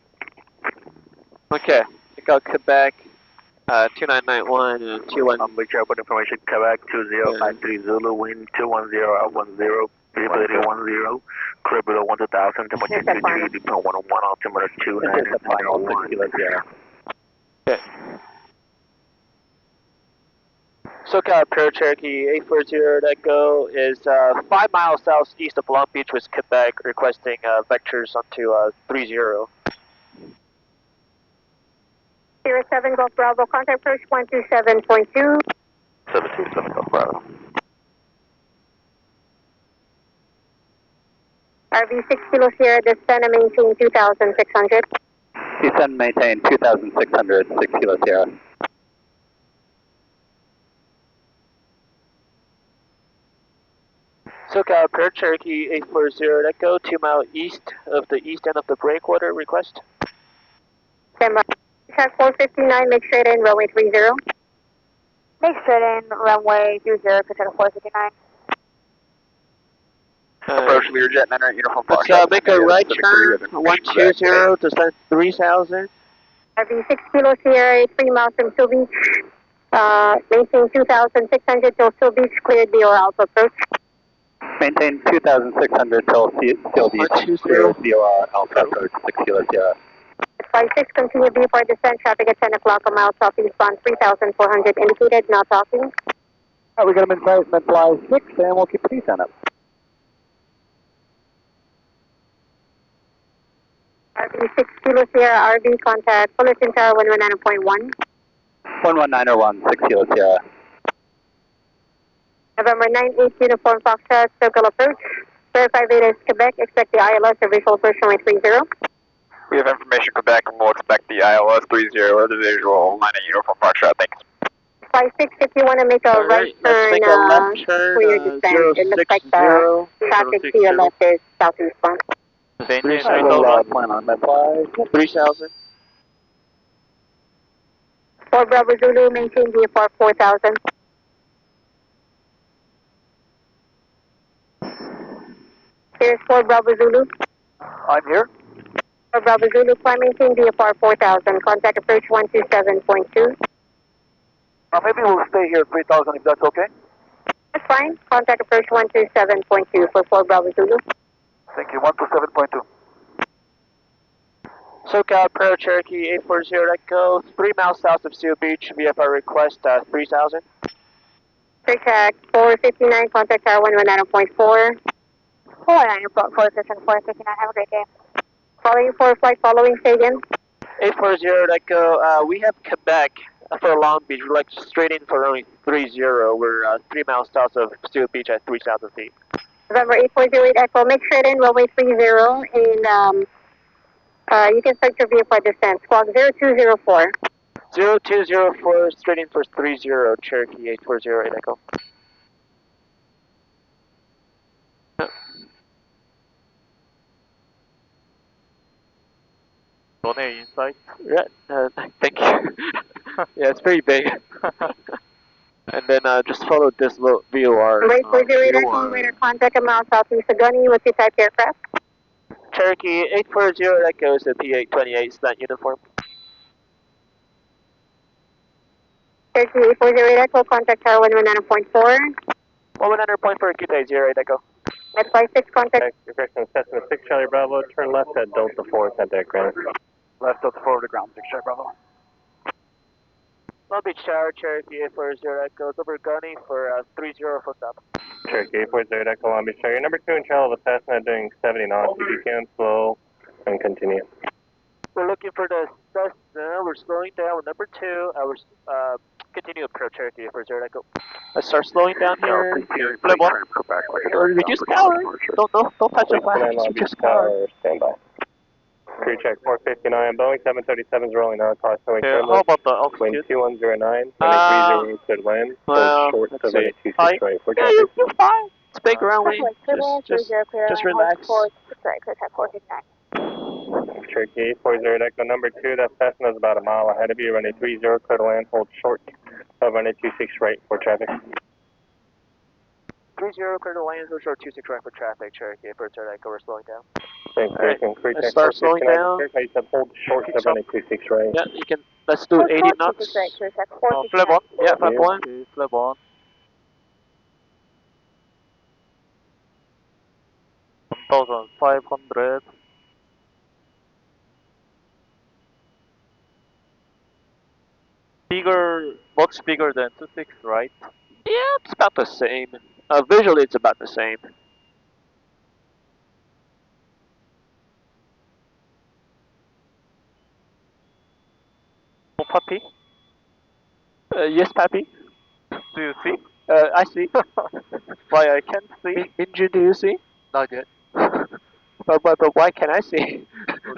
S2: Okay, check out Quebec, 2991 and 21.
S3: Long Beach Airport information Quebec 2053 Zulu, wind 210 at 10, visibility 10, clear below 1,000, temperature 23, depend 101, altimeter 2991.
S2: Okay. SoCal Air Cherokee 840 Echo is 5 miles southeast of Long Beach with Quebec, requesting vectors onto 30.
S4: 07 Golf Bravo, contact approach 127.2.
S3: 727 Golf Bravo.
S4: RV6 Kilo Sierra, descend and maintain 2,600.
S5: Descend, maintain 2,600, 6 Kilo Sierra.
S2: SoCal Air Cherokee 840 Echo, 2 miles east of the east end of the breakwater, request.
S4: Stand by. Track 459, make straight in, runway 30. Make straight in, runway 30, control 459.
S5: Approach Learjet 99 uniform.
S2: Let's make a right turn, 120, descend 3,000.
S4: RV6 Kilo Sierra, 3 miles from Seal Beach. Maintain 2,600 till Seal Beach, cleared VOR Alpha approach.
S5: Maintain 2,600 till Seal Beach, clear VOR Alpha approach 6 Kilo Sierra.
S4: 56, continue VFR descent, traffic at 10 o'clock, a mile southeastbound, 3,400 indicated, not talking.
S5: Alright, we got him in mid-fly 6, and we'll keep the descent up.
S4: RV 6 Kilo Sierra, RV contact, Fullerton Tower 119.1.
S5: 11901, 6 Kilo Sierra.
S4: November 98 Uniform Foxtrot, circle approach. Verify Veda is Quebec, expect the ILS or visual approach runway 30.
S2: We have information Quebec and we'll expect the ILS 30 or the visual 98 Uniform Foxtrot, thanks.
S4: 56, if you want to make a right turn,
S1: let's make a left turn,
S4: for your descent, it looks like the traffic to your left is southeastbound.
S5: We'll plan on mid-fly
S1: 3,000.
S4: 4 Bravo Zulu, maintain VFR 4,000. Here's 4 Bravo Zulu.
S5: I'm here.
S4: 4 Bravo Zulu, climb maintain VFR 4,000. Contact approach 127.2.
S5: Maybe we'll stay here 3,000 if that's okay.
S4: That's fine. Contact approach 127.2 for 4 Bravo Zulu.
S5: Thank you, 127.2.
S2: SoCal Pro Cherokee 840, let go, 3 miles south of Seal Beach, VFR request 3,000.
S4: Check 459, contact tower 119.4. 494, session 459, have a great day. Following for flight, following, say again.
S2: 840, let go, we have Quebec for Long Beach, we're like straight in for only 30, we're 3 miles south of Seal Beach at 3,000 feet.
S4: November 8408 Echo, make sure in runway 30 and you can start your VFR descent. Squawk 0204.
S2: 0204, straight in for 30, Cherokee 8408 Echo.
S1: 너네 인사이트.
S2: Yeah, thank you. Yeah, it's pretty big. And then just follow this little VOR.
S4: Runway 408 Echo, radar contact a mile southeast of Gunny. What's your type aircraft?
S2: Cherokee 840, Echo is a P828 slant uniform.
S4: Cherokee 840 Echo, contact tower 119.4.
S2: 100.4, Kita 08 Echo.
S4: At 56, contact.
S6: Direction Cessna 6 Charlie Bravo, turn left at Delta 4, contact ground.
S5: Left Delta 4 to ground, 6 Charlie Bravo.
S2: Long Beach Tower, Cherokee 840 Echo, it's over Gunny for 30 full stop.
S6: Cherokee 840 Echo, Long Beach Tower. Number 2 in Charlie of Cessna doing 70 knots. If you can, slow and continue.
S2: We're looking for the Cessna, we're slowing down with number 2, we're continue approach Cherokee 840 Echo. Let's start slowing down here. Flip 1. Reduce power. Don't touch the flash.
S6: Long Beach
S2: Reduce power.
S6: Tower, stand by. Crew check 459, Boeing 737 is rolling now, crossing
S1: Okay, how about the
S6: wind
S1: altitude?
S6: 2109, runway 30 could land,
S2: well,
S6: short
S2: let's
S6: to
S2: see.
S6: runway 26
S2: Hi.
S6: right, for
S2: Yeah,
S6: traffic.
S2: you're fine. It's big runway. Just relax.
S6: Cherokee 840 Echo, number 2, that Cessna is about a mile ahead of you, runway 30, clear to land, hold short of runway 26 right for traffic.
S2: 30, clear to land, hold short 26 right for traffic, Cherokee 840 Echo, we're slowing down.
S6: Same
S2: Alright,
S6: crew
S2: let's
S6: check
S2: start slowing
S6: 459,
S2: down.
S6: you said hold short of runway 26 right.
S2: Yeah, you can, let's do 80 knots.
S1: Flap 1.
S2: Yeah, flap 1.
S1: Okay, flap 1. 1,500. Bigger, much bigger than 26, right?
S2: Yeah, it's about the same. Visually, it's about the same.
S1: No puppy?
S2: Yes, Pappy?
S1: Do you see?
S2: I see.
S1: Why I can't see?
S2: Minju, do you see?
S1: Not yet.
S2: But why can I see?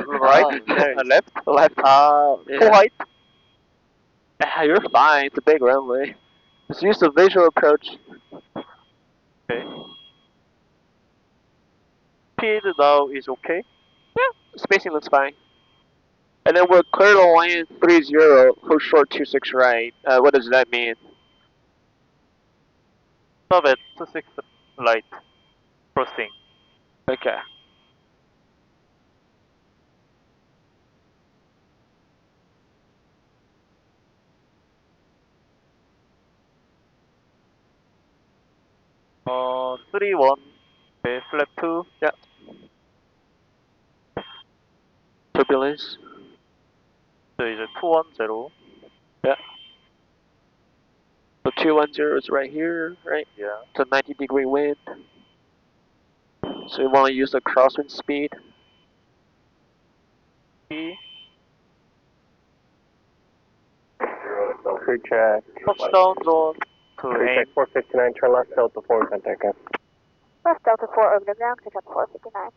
S1: Right? Left?
S2: Left.
S1: Yeah.
S2: Full height. You're fine. It's a big runway. Just use the visual approach.
S1: Okay. Speed now is okay?
S2: Spacing looks fine. And then we're clear to land 30, hold short 26 right. What does that mean?
S1: Stop at 26 light. Crossing.
S2: Okay.
S1: 631. Okay, flap 2.
S2: Yeah. Turbulence.
S1: 저 이제 210.
S2: Yeah. So 210 is right here, right?
S1: Yeah.
S2: It's a 90-degree wind. So you want to use the crosswind speed.
S1: P.
S6: Crew check.
S1: Touchdown zone to
S6: Crew
S1: aim.
S6: check 459, turn left, Delta 4, contact us.
S4: Left Delta 4 over the ground, pick up 459.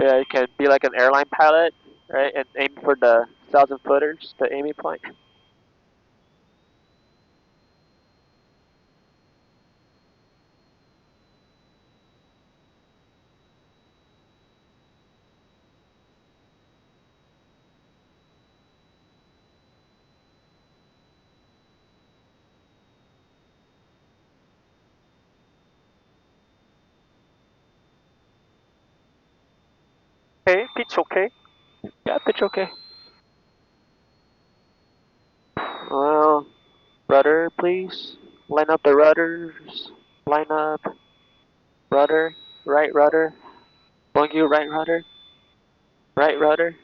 S2: Yeah, you can be like an airline pilot, right, and aim for the 1,000 footers, the aiming point.
S1: Okay, pitch okay.
S2: Yeah, pitch okay. Well, rudder, please. Line up the rudders. Line up. Rudder. Right rudder. Bungee, right rudder. Right rudder.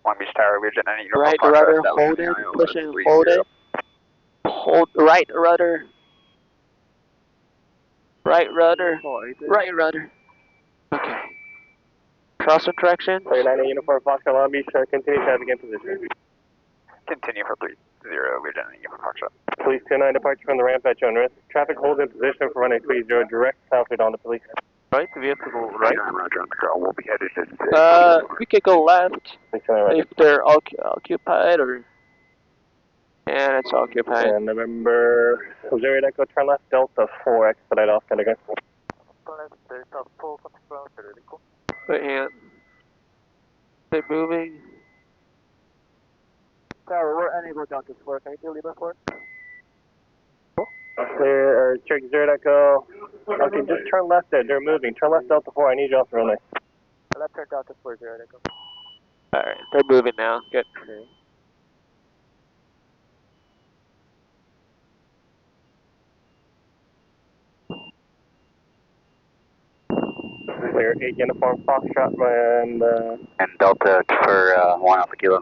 S5: Long Beach Tower, Region 90, Uniform
S2: Right
S5: Fox,
S2: rudder,
S5: establish
S2: hold it,
S5: scenario
S2: push
S5: as
S2: it and
S5: 30.
S2: hold it. Hold right rudder. Right rudder. Right rudder. Okay. Crosswind correction.
S6: 39 Uniform Fox, Long Beach, continue traffic in position.
S5: Continue for 30, Region 90, Uniform Fox.
S6: Police 29, departure from the ramp at your own risk. Traffic hold in position for runway 30, direct southward on the police.
S1: Right, we have to go right.
S5: Roger, we'll be headed to
S2: We could go left
S6: Police 29, roger.
S2: if they're occupied or. Yeah, it's occupied.
S6: And November 0 Echo, turn left, Delta 4, expedite off, can I go?
S1: Delta 4, contact ground,
S2: Wait, hang on. They're moving.
S1: Tower, we're unable to this work. Can you do Lima 4?
S6: Clear, check 0 Echo. Okay, just turn left there, they're moving. Turn left, Delta 4, I need you off the runway.
S1: Left turn Delta 4, 0 Echo.
S2: Alright, they're moving now. Good.
S1: Okay.
S6: Clear 8 Uniform Foxtrot and
S5: Delta for 1 Alpha Kilo.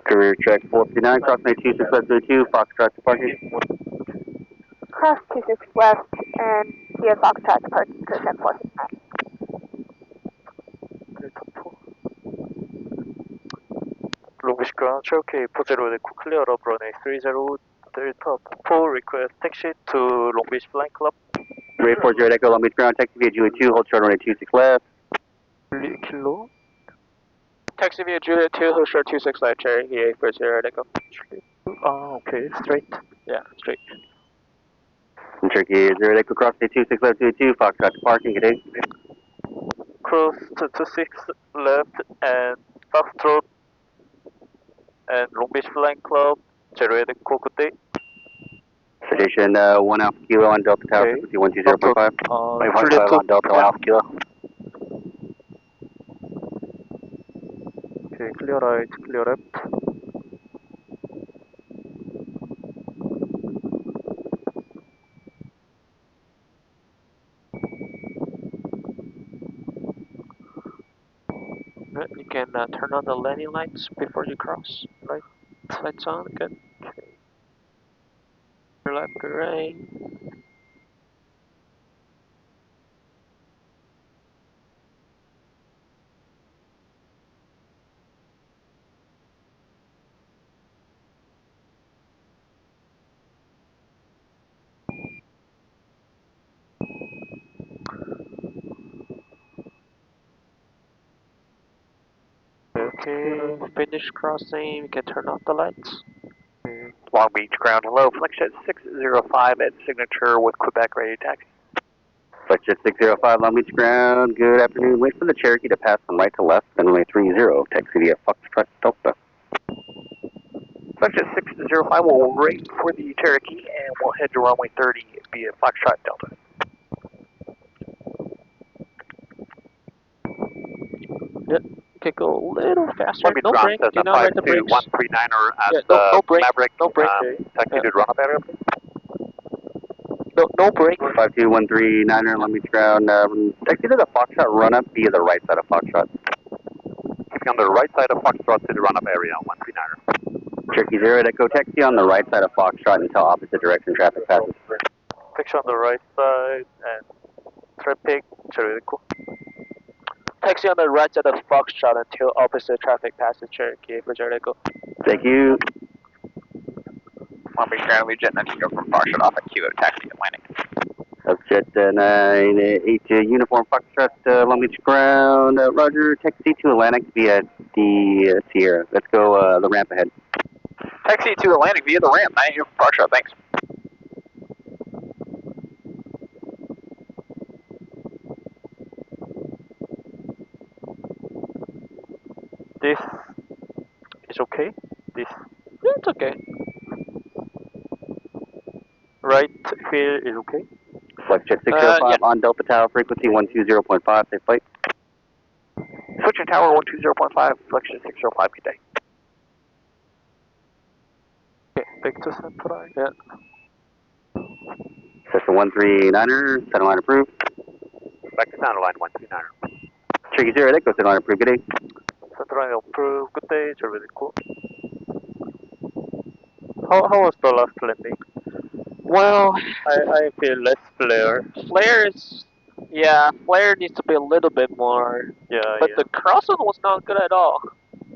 S5: Career check 459, crossing 2602, Foxtrot to parking.
S4: Cross 26 left and via Foxtrot to parking, crew check 459.
S1: Long Beach ground, Cherokee 40 clear up runway 30, Delta 4 request taxi to Long Beach Flying Club.
S5: 340 Echo, Long Beach Ground, taxi via GYU, hold short runway 26 left.
S1: Kilo.
S2: Taxi via Juliet 2, hold short 26 left, Cherokee 840 Echo.
S1: Okay, straight.
S2: Yeah, straight.
S5: Cherokee 0 Echo, cross 26 left 22, Foxtrot to parking, good day.
S1: Cross to 6 left and Foxtrot and Long Beach Flying Club. 0 Echo, good day.
S5: Sedition 1 Alpha Kilo on Delta Tower,
S1: Okay.
S5: frequency 120.5.
S1: Juliet 2.
S5: on Delta 1 Alpha Kilo.
S1: Okay, clear right, clear left.
S2: Good. You can turn on the landing lights before you cross. Lights on, good. Good left, good right. Okay, finish crossing, you can turn off the lights.
S5: Long Beach Ground, hello, Flexjet 605 at signature with Quebec ready taxi. Flexjet 605, Long Beach Ground, good afternoon. Wait for the Cherokee to pass from right to left, then runway 30, taxi via Foxtrot Delta. Flexjet 605 will wait for the Cherokee and we'll head to runway 30 via Foxtrot Delta.
S2: Okay, go a little faster.
S5: 1 beach
S2: No
S5: ground,
S2: brake. Do
S5: Cessna
S2: not ride the brakes.
S5: 52139er at
S2: Yeah, no brake.
S5: Maverick.
S2: No brake.
S5: Taxi to run up area, please.
S2: No brake.
S5: 52139er, Long Beach ground. Taxi to the Foxtrot run up via the right side of Foxtrot. Keeping on the right side of Foxtrot to the run up area, 139er. Cherokee 0 Echo taxi on the right side of Foxtrot until opposite direction traffic passes.
S1: Taxi on the right side and traffic, Cherokee.
S2: Taxi on the right side of Foxtrot until opposite traffic passes Cherokee for Jericho.
S5: Thank you.
S7: Long Beach ground, we jet 19 go from Foxtrot off at Kilo, taxi Atlantic.
S5: Jet 98 Uniform Foxtrot, Long Beach ground. Roger, taxi to Atlantic via the Sierra. Let's go the ramp ahead.
S7: Taxi to Atlantic via the ramp, 9 from Foxtrot, thanks.
S1: This is okay. This
S2: Yeah, it's okay.
S1: right here is okay.
S5: Flex Jet 605
S2: yeah.
S5: on Delta Tower, frequency 120.5, safe flight.
S7: Switching tower 120.5, flexion 605, good day.
S1: Okay, back to Central.
S2: Yeah.
S5: Cessna 139er, center line approved.
S3: Back to center line 139er.
S5: Cherokee 0 Echo, center line approved, good day.
S1: Central approved. Good day, Cherokee. How was the last landing?
S2: Well,
S1: I feel less flare.
S2: flare is, yeah, flare needs to be a little bit more.
S1: Yeah,
S2: But
S1: yeah.
S2: the crosswind was not good at all.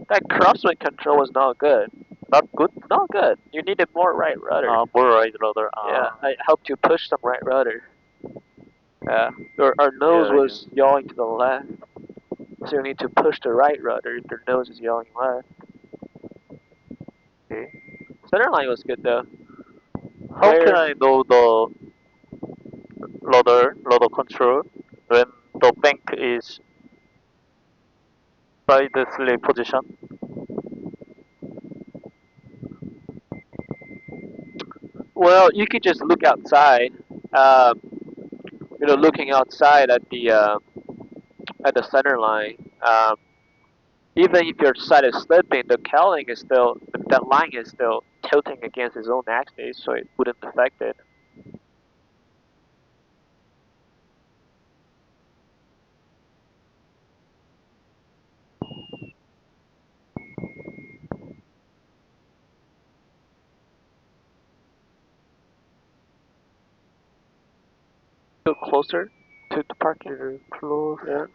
S2: That crosswind control was not good.
S1: Not good.
S2: Not good. You needed more right rudder.
S1: More right rudder.
S2: Yeah, I helped you push some right rudder. Yeah, our nose
S1: Yeah,
S2: was yawing to the left, so you need to push the right rudder if your nose is yawing left.
S1: Okay.
S2: Center line was good though.
S1: How
S2: Flare-
S1: can I know the rudder control when the bank is side slip position?
S2: Well, you could just look outside. Looking outside at the center line. Even if your side is slipping, the cowling is still, that line is still tilting against its own axis, so it wouldn't affect it. Go closer to the parking.
S1: Very close.
S2: Yeah.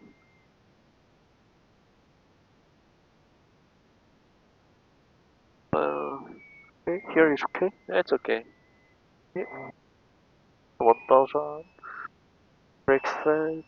S1: Okay, here is okay.
S2: That's okay.
S1: 1000. Brake set.